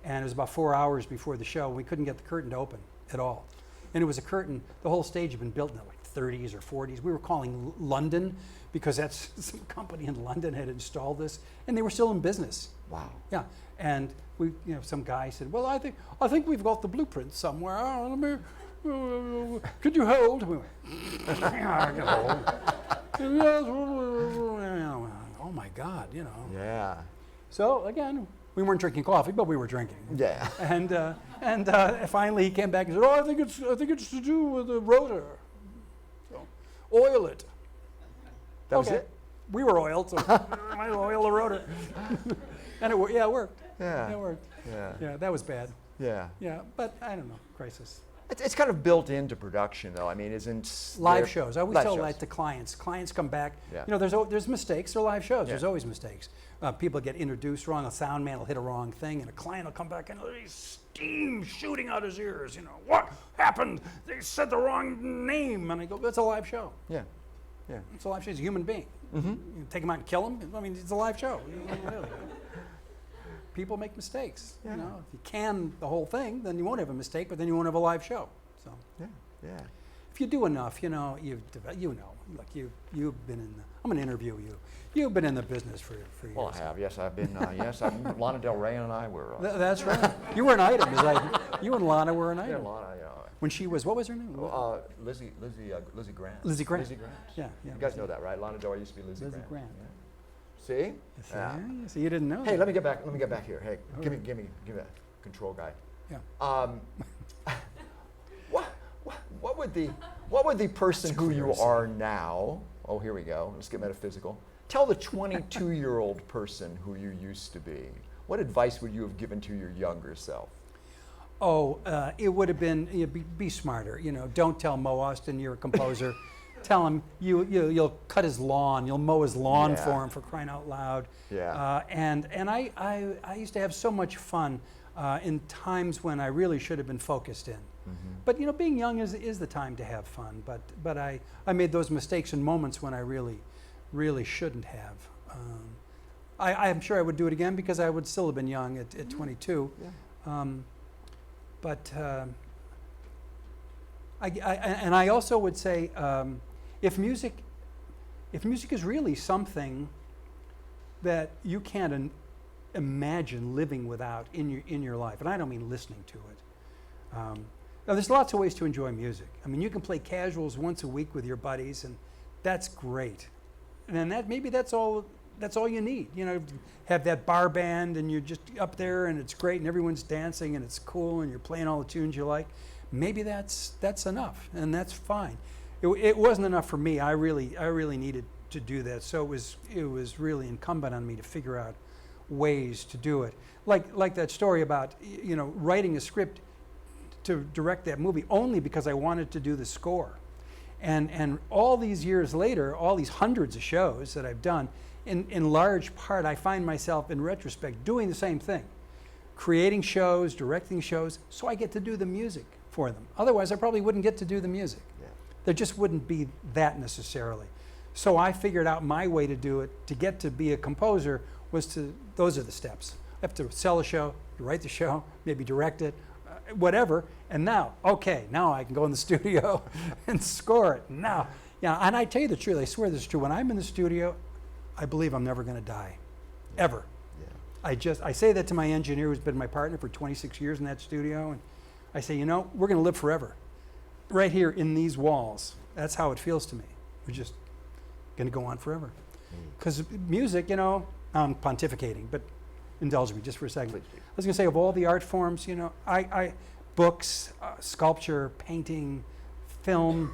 And it was about 4 hours before the show. We couldn't get the curtain to open at all. and it was a curtain. The whole stage had been built in the like 30s or 40s. We were calling London because that's some company in London had installed this, and they were still in business. Wow. Yeah, and we, you know, some guy said, "Well, I think we've got the blueprint somewhere. Let me, could you hold?" We went, "Yeah, I can hold." Oh my God, you know. Yeah. So again, we weren't drinking coffee, but we were drinking. Yeah. And finally he came back and said, "Oh, I think it's to do with the rotor. So, oil it." That was Okay. it? We were oiled, so I oil the rotor. And it worked. Yeah, it worked. Yeah. It worked. Yeah. Yeah, that was bad. Yeah. Yeah, but I don't know, crisis. It's kind of built into production, though. I mean, isn't Live there- shows. I always live tell shows. that to clients. Clients come back. Yeah. You know, there's mistakes. They're live shows. Yeah. There's always mistakes. People get introduced wrong. A sound man will hit a wrong thing, and a client will come back and there's steam shooting out his ears. You know, what happened? They said the wrong name, and I go, "That's a live show. Yeah. Yeah. It's a live show. He's a human being. You take him out and kill him. I mean, it's a live show. Really. People make mistakes. Yeah. You know, if you can the whole thing, then you won't have a mistake, but then you won't have a live show. So. Yeah. Yeah. If you do enough, you know, look, you've been in the, I'm going to interview you. You've been in the business for years. Well, I have. Yes, I've been. Yes, Lana Del Rey and I were. That's right. You were an item. It's like, you and Lana were an Yeah, item. Lana. Yeah. When she was, what was her name? Lizzie Grant. Lizzie Grant. Lizzie Grant. Yeah, yeah. You guys know that, right? Lana Del Rey used to be Lizzie Grant. Grant. Yeah. See? Yeah. So you didn't know Hey, that. let me get back here. Hey, give me that control guy. Yeah. What would the person who you are now? Oh, here we go. Let's get metaphysical. Tell the 22-year-old person who you used to be. What advice would you have given to your younger self? Oh, it would have been, be smarter. You know, don't tell Mo Austin you're a composer. Tell him you'll cut his lawn, you'll mow his lawn Yeah. for him, for crying out loud. Yeah. And I used to have so much fun in times when I really should have been focused in. But you know, being young is the time to have fun. But I made those mistakes in moments when I really shouldn't have. I'm sure I would do it again because I would still have been young at 22. Yeah. But I also would say, if music is really something that you can't imagine living without in your life, and I don't mean listening to it. Now there's lots of ways to enjoy music. I mean, you can play casuals once a week with your buddies, and that's great. And that's all you need. You know, have that bar band, and you're just up there, and it's great, and everyone's dancing, and it's cool, and you're playing all the tunes you like. Maybe that's enough, and that's fine. It wasn't enough for me. I really needed to do that. So it was really incumbent on me to figure out ways to do it. Like that story about, you know, writing a script to direct that movie only because I wanted to do the score. And all these years later, all these hundreds of shows that I've done, in large part, I find myself, in retrospect, doing the same thing. Creating shows, directing shows, so I get to do the music for them. Otherwise, I probably wouldn't get to do the music. Yeah. There just wouldn't be that necessarily. So I figured out my way to do it, to get to be a composer, those are the steps. I have to sell a show, write the show, maybe direct it, whatever, and now I can go in the studio and score it. Now, yeah, and I tell you the truth, I swear this is true. When I'm in the studio, I believe I'm never going to die, ever. Yeah. I say that to my engineer, who's been my partner for 26 years in that studio, and I say, you know, we're going to live forever, right here in these walls. That's how it feels to me. We're just going to go on forever. Because music, you know, I'm pontificating, but indulge me just for a second. Please. I was going to say, of all the art forms, you know, books, sculpture, painting, film,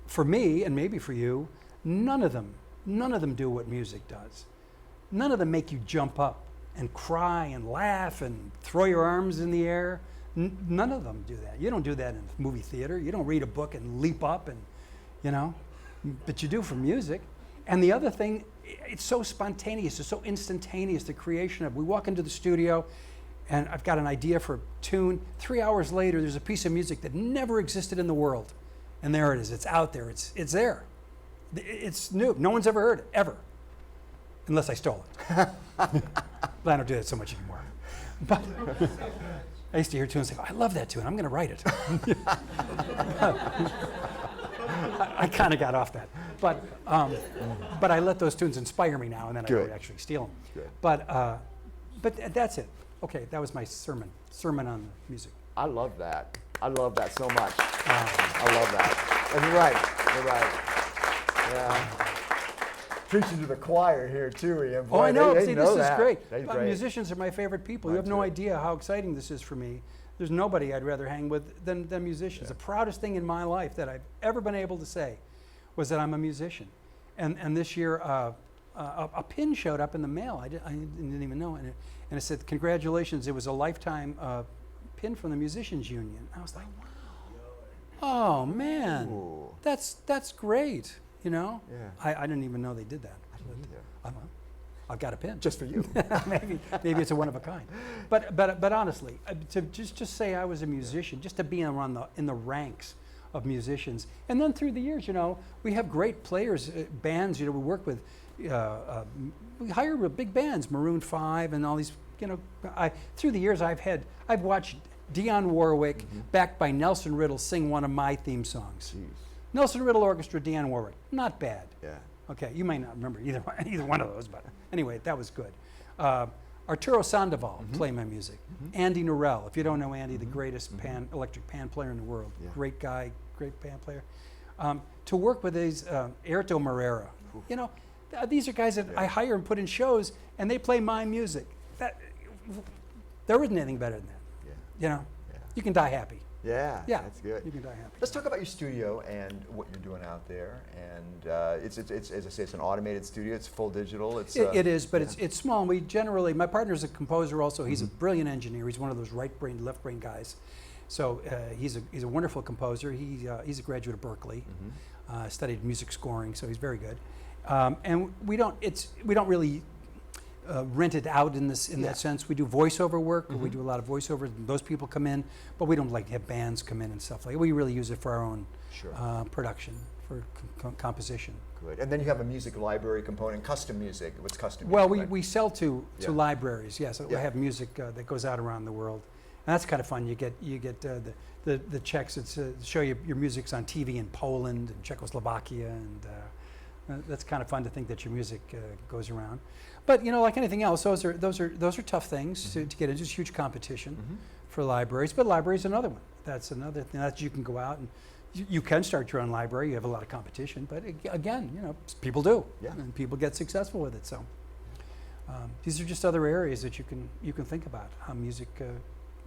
for me, and maybe for you, none of them do what music does. None of them make you jump up and cry and laugh and throw your arms in the air. None of them do that. You don't do that in the movie theater. You don't read a book and leap up and, you know, but you do for music. And the other thing, it's so spontaneous, it's so instantaneous, the creation of, we walk into the studio and I've got an idea for a tune. 3 hours later, there's a piece of music that never existed in the world. And there it is, it's out there, it's there. It's new, no one's ever heard it, ever. Unless I stole it. But I don't do that so much anymore. I used to hear tunes and say, I love that tune, I'm going to write it. I kind of got off that. But I let those tunes inspire me now, and then I Good. would actually steal them. Good. But that's it. Okay, that was my sermon on music. I love that. I love that so much. I love that. And you're right. You're right. Yeah. Preaching to the choir here too, Ian. Boy, Oh, I know. They See, know this is that. great. They're great. Musicians are my favorite people. Mine You have no too. idea how exciting this is for me. There's nobody I'd rather hang with than musicians. Yeah. The proudest thing in my life that I've ever been able to say was that I'm a musician. And this year, a pin showed up in the mail. I didn't even know. And it said, congratulations, it was a lifetime pin from the Musicians Union. I was like, oh, man, Ooh. that's great. You know? Yeah. I didn't even know they did that. I've got a pin. Just for you. maybe it's a one of a kind. But honestly, to just say I was a musician, just to be in the ranks of musicians, and then through the years, you know, we have great players, bands. You know, we work with, we hire big bands, Maroon 5, and all these. You know, through the years, I've watched Dionne Warwick, backed by Nelson Riddle, sing one of my theme songs. Jeez. Nelson Riddle Orchestra, Dionne Warwick, not bad. Yeah. Okay, you may not remember either one of those, but anyway, that was good. Arturo Sandoval play my music. Andy Norell, if you don't know Andy, the greatest electric pan player in the world. Yeah. Great guy, great pan player. To work with these Airto Moreira, you know, these are guys that I hire and put in shows, and they play my music. There isn't anything better than that. Yeah. You know, Yeah. you can die happy. Yeah. Yeah, That's good. You can die happy. Let's talk about your studio and what you're doing out there. And it's as I say, it's an automated studio. It's full digital. It is, but it's small. And we generally, my partner's a composer also. He's a brilliant engineer. He's one of those right brain, left brain guys. So he's a wonderful composer. He's a graduate of Berkeley. Studied music scoring, so he's very good. And we don't really rent it out in that sense. We do voiceover work. We do a lot of voiceovers. And those people come in, but we don't like to have bands come in and stuff like that. We really use it for our own production, for composition. Good. And then you have a music library component, custom music. What's custom music? Well, like? we sell to libraries. Yes, we Yeah. have music that goes out around the world, and that's kind of fun. You get the checks that show you your music's on TV in Poland and Czechoslovakia, and that's kind of fun to think that your music goes around. But you know, like anything else, those are tough things to get into. It's huge competition for libraries, but libraries another one. That's another thing that you can go out and you can start your own library. You have a lot of competition, but again, you know, people do, and people get successful with it. So these are just other areas that you can think about how music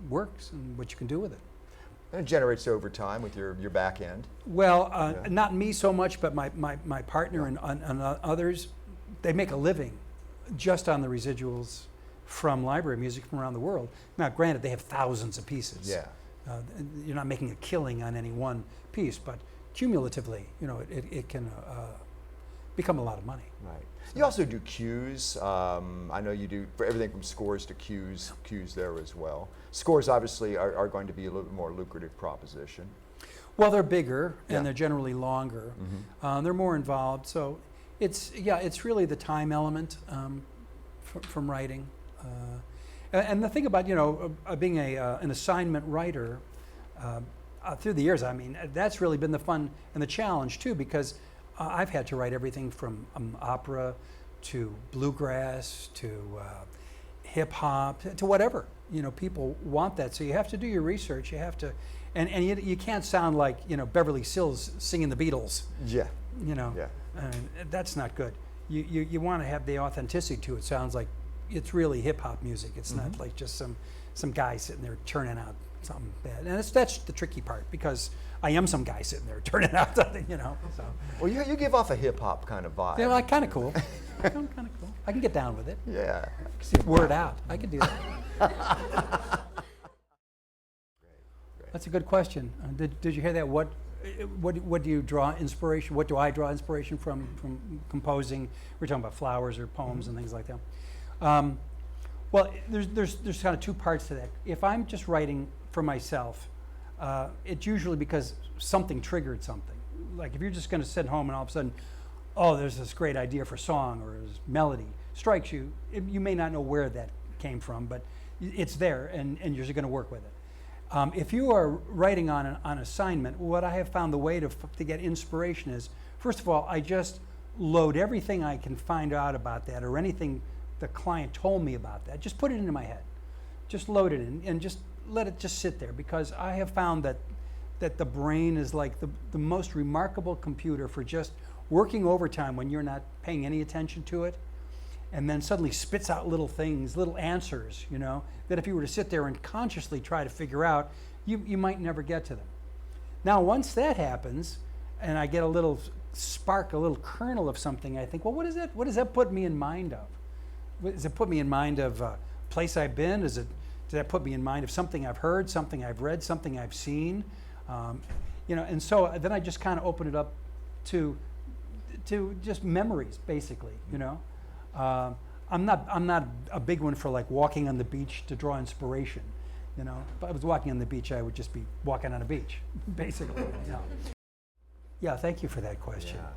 works and what you can do with it. And it generates over time with your back end. Well, not me so much, but my partner and others, they make a living just on the residuals from library music from around the world. Now, granted, they have thousands of pieces. Yeah. You're not making a killing on any one piece, but cumulatively, you know, it can become a lot of money. Right. You also do cues. I know you do for everything from scores to cues there as well. Scores obviously are going to be a little bit more lucrative proposition. Well, they're bigger Yeah. and they're generally longer. They're more involved. So it's really the time element from writing. And the thing about, you know, being an assignment writer, through the years, I mean, that's really been the fun and the challenge too, because I've had to write everything from opera to bluegrass to hip hop to whatever. You know, people want that, so you have to do your research. You have to, and you can't sound like, you know, Beverly Sills singing the Beatles. Yeah. You know, Yeah. that's not good. You want to have the authenticity to it. Sounds like it's really hip hop music. It's not like just some guy sitting there turning out something bad. And that's the tricky part, because I am some guy sitting there turning out something, you know. So. Well, you give off a hip hop kind of vibe. You know, like kind of cool. Kind of cool. I can get down with it. Yeah. Word out. I can do that. That's a good question. Did you hear that? What do you draw inspiration? What do I draw inspiration from composing? We're talking about flowers or poems and things like that. Well, there's kind of two parts to that. If I'm just writing for myself, it's usually because something triggered something. Like if you're just going to sit home and all of a sudden, oh, there's this great idea for song or this melody strikes you, you may not know where that came from, but It's there, and you're just going to work with it. If you are writing on assignment, what I have found the way to get inspiration is, first of all, I just load everything I can find out about that, or anything the client told me about that. Just put it into my head. Just load it in and just let it just sit there, because I have found that the brain is like the most remarkable computer for just working overtime when you're not paying any attention to it, and then suddenly spits out little things, little answers, you know, that if you were to sit there and consciously try to figure out, you might never get to them. Now, once that happens, and I get a little spark, a little kernel of something, I think, well, what does that put me in mind of? Does it put me in mind of a place I've been? Does that put me in mind of something I've heard, something I've read, something I've seen? You know, and so then I just kind of open it up to just memories, basically, you know. I'm not a big one for like walking on the beach to draw inspiration, you know. If I was walking on the beach, I would just be walking on a beach, basically. You know. Yeah, thank you for that question. Yeah.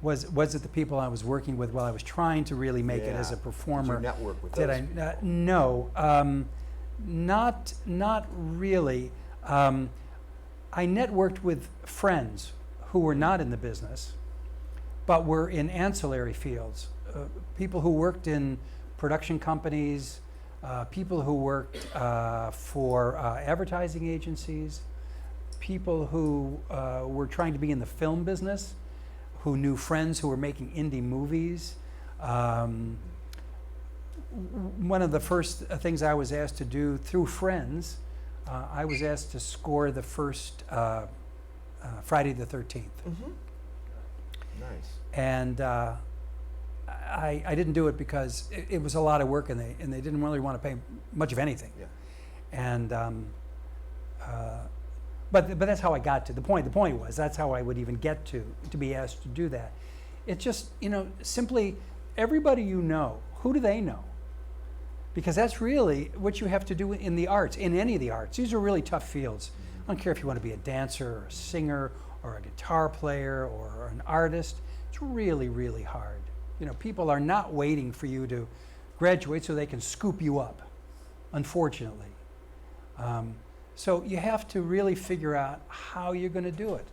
Was it the people I was working with while I was trying to really make it as a performer? Did you network with Did those I? people? No, not really. I networked with friends who were not in the business, but were in ancillary fields. People who worked in production companies, people who worked for advertising agencies, people who were trying to be in the film business, who knew friends who were making indie movies. One of the first things I was asked to do through friends, I was asked to score the first Friday the 13th. Mm-hmm. Nice. And I didn't do it because it was a lot of work, and they didn't really want to pay much of anything. Yeah. And but that's how I got to the point. The point was that's how I would even get to be asked to do that. It's just, you know, simply everybody you know, who do they know? Because that's really what you have to do in the arts, in any of the arts. These are really tough fields. I don't care if you want to be a dancer or a singer or a guitar player or an artist. It's really, really hard. You know, people are not waiting for you to graduate so they can scoop you up, unfortunately. So you have to really figure out how you're going to do it.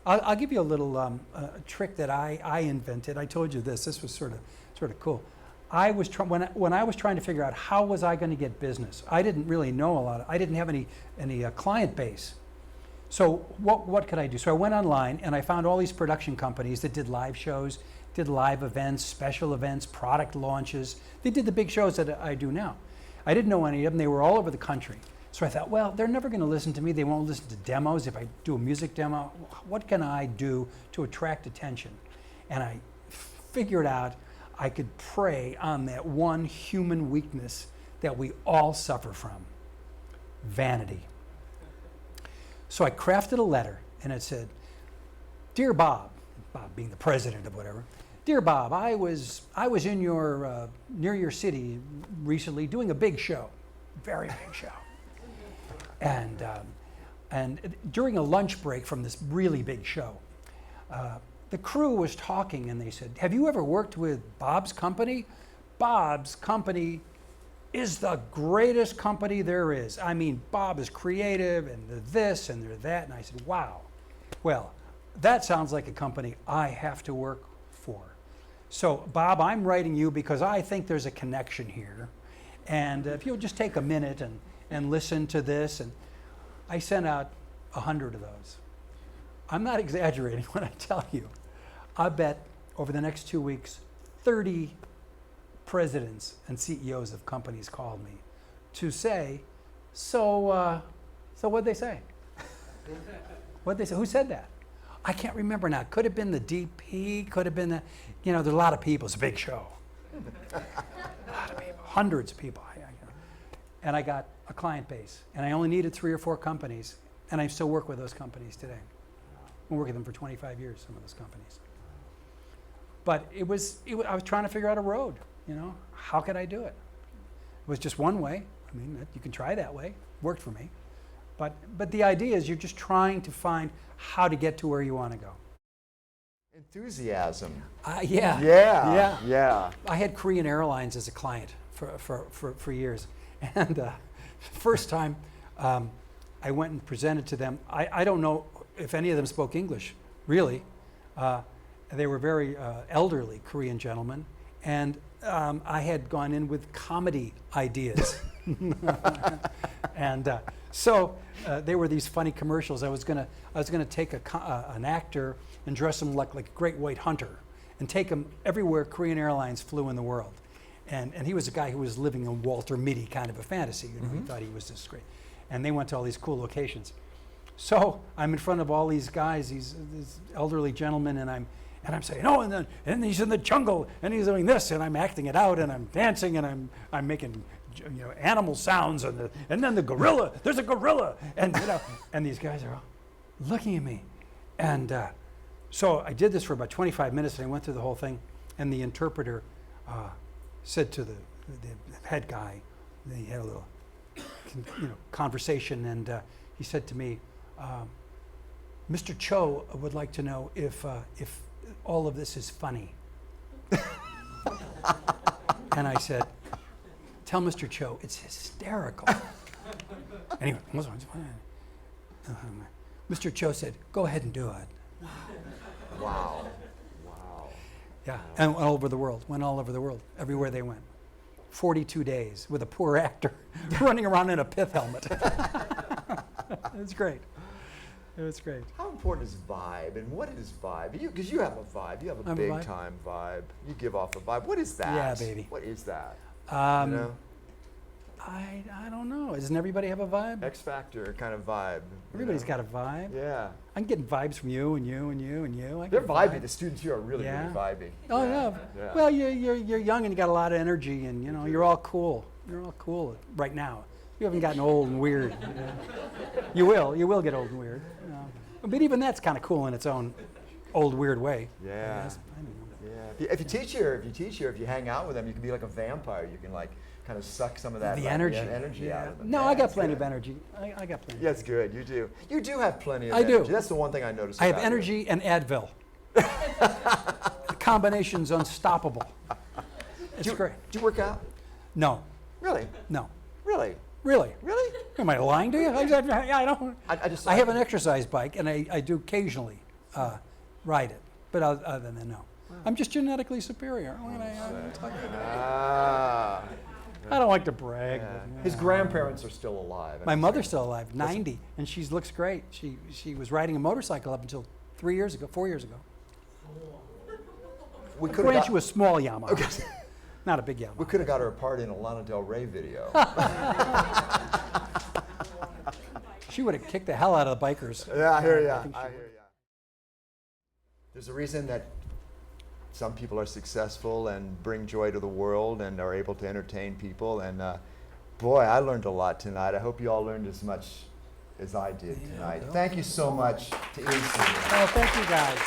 I'll give you a little trick that I invented. I told you this. This was sort of cool. I was when I was trying to figure out how was I going to get business. I didn't really know a lot. I didn't have any client base. So what could I do? So I went online and I found all these production companies that did live shows, did live events, special events, product launches. They did the big shows that I do now. I didn't know any of them. They were all over the country. So I thought, well, they're never going to listen to me. They won't listen to demos. If I do a music demo, what can I do to attract attention? And I figured out I could prey on that one human weakness that we all suffer from: vanity. So I crafted a letter, and it said, "Dear Bob," Bob being the president of whatever, "Dear Bob, I was in your near your city recently doing a big show, very big show, and during a lunch break from this really big show, the crew was talking, and they said, 'Have you ever worked with Bob's company? Bob's company is the greatest company there is. I mean, Bob is creative, and they're this and they're that.'" And I said, "Wow, well, that sounds like a company I have to work for. So, Bob, I'm writing you because I think there's a connection here. And if you'll just take a minute and listen to this." And I sent out 100 of those. I'm not exaggerating when I tell you. I bet over the next 2 weeks, 30 presidents and CEOs of companies called me to say, so what'd they say? What'd they say? Who said that? I can't remember now. Could have been the DP, could have been the, you know, there's a lot of people. It's a big show. A lot of people, hundreds of people. And I got a client base, and I only needed 3 or 4 companies, and I still work with those companies today. I've been working with them for 25 years, some of those companies. But I was trying to figure out a road, you know, how could I do it? It was just one way. I mean, you can try that way, worked for me. But the idea is you're just trying to find how to get to where you want to go. Enthusiasm. Yeah. Yeah. I had Korean Airlines as a client for years. And first time I went and presented to them. I don't know if any of them spoke English, really. They were very elderly Korean gentlemen. And I had gone in with comedy ideas. And so there were these funny commercials. I was gonna take an actor and dress him like a great white hunter and take him everywhere Korean Airlines flew in the world. And he was a guy who was living in Walter Mitty kind of a fantasy. You know, he thought he was this great. And they went to all these cool locations. So I'm in front of all these guys, these elderly gentlemen, and I'm saying, oh, and then he's in the jungle, and he's doing this, and I'm acting it out, and I'm dancing, and I'm making, you know, animal sounds, and then the gorilla, there's a gorilla, and you know, and these guys are all looking at me, and so I did this for about 25 minutes, and I went through the whole thing, and the interpreter said to the head guy, he had a little, you know, conversation, and he said to me, Mr. Cho would like to know if all of this is funny. And I said, tell Mr. Cho it's hysterical. Anyway, Mr. Cho said, go ahead and do it. Wow. Wow. Yeah, and went all over the world, everywhere they went. 42 days with a poor actor running around in a pith helmet. It was great. It was great. How important is vibe, and what is vibe? Because you have a vibe. You have a big time vibe. You give off a vibe. What is that? Yeah, baby. What is that? You I know? don't know. Doesn't everybody have a vibe? X Factor kind of vibe. Everybody's got a vibe. Yeah. I'm getting vibes from you and you and you and you. They're vibey. The students here are really, Yeah. really vibey. Oh yeah. Yeah. Well, you're young and you got a lot of energy, and you know you're all cool. You're all cool right now. You haven't gotten old and weird. You will get old and weird. But even that's kind of cool in its own old weird way. Yeah. I don't know. Yeah. If you teach here, if you hang out with them, you can be like a vampire. You can like kind of suck some of that The energy. energy out of them. No, Yeah, I got it's plenty good. of energy. I got plenty. Yeah, it's good. You do. You do have plenty of I do. energy. That's the one thing I noticed. I have about you. energy and Advil. The combination's unstoppable. It's great. Do you work out? No, Really? no, Really? really. Really? Am I lying to you? I don't. I just. I have an exercise bike, and I do occasionally ride it. But other than that, no. I'm just genetically superior. Ah. I don't like to brag. Yeah. But, His grandparents are still alive. my mother's still alive, 90, and she looks great. She was riding a motorcycle up until 4 years ago. We could Grant have you a small Yamaha, not a big we Yamaha. could have got her a part in a Lana Del Rey video. She would have kicked the hell out of the bikers. Yeah, I hear ya. think she I hear ya. There's a reason that some people are successful and bring joy to the world and are able to entertain people. And boy, I learned a lot tonight. I hope you all learned as much as I did tonight. Thank you so much to Ian Seeberg. Oh, thank you guys.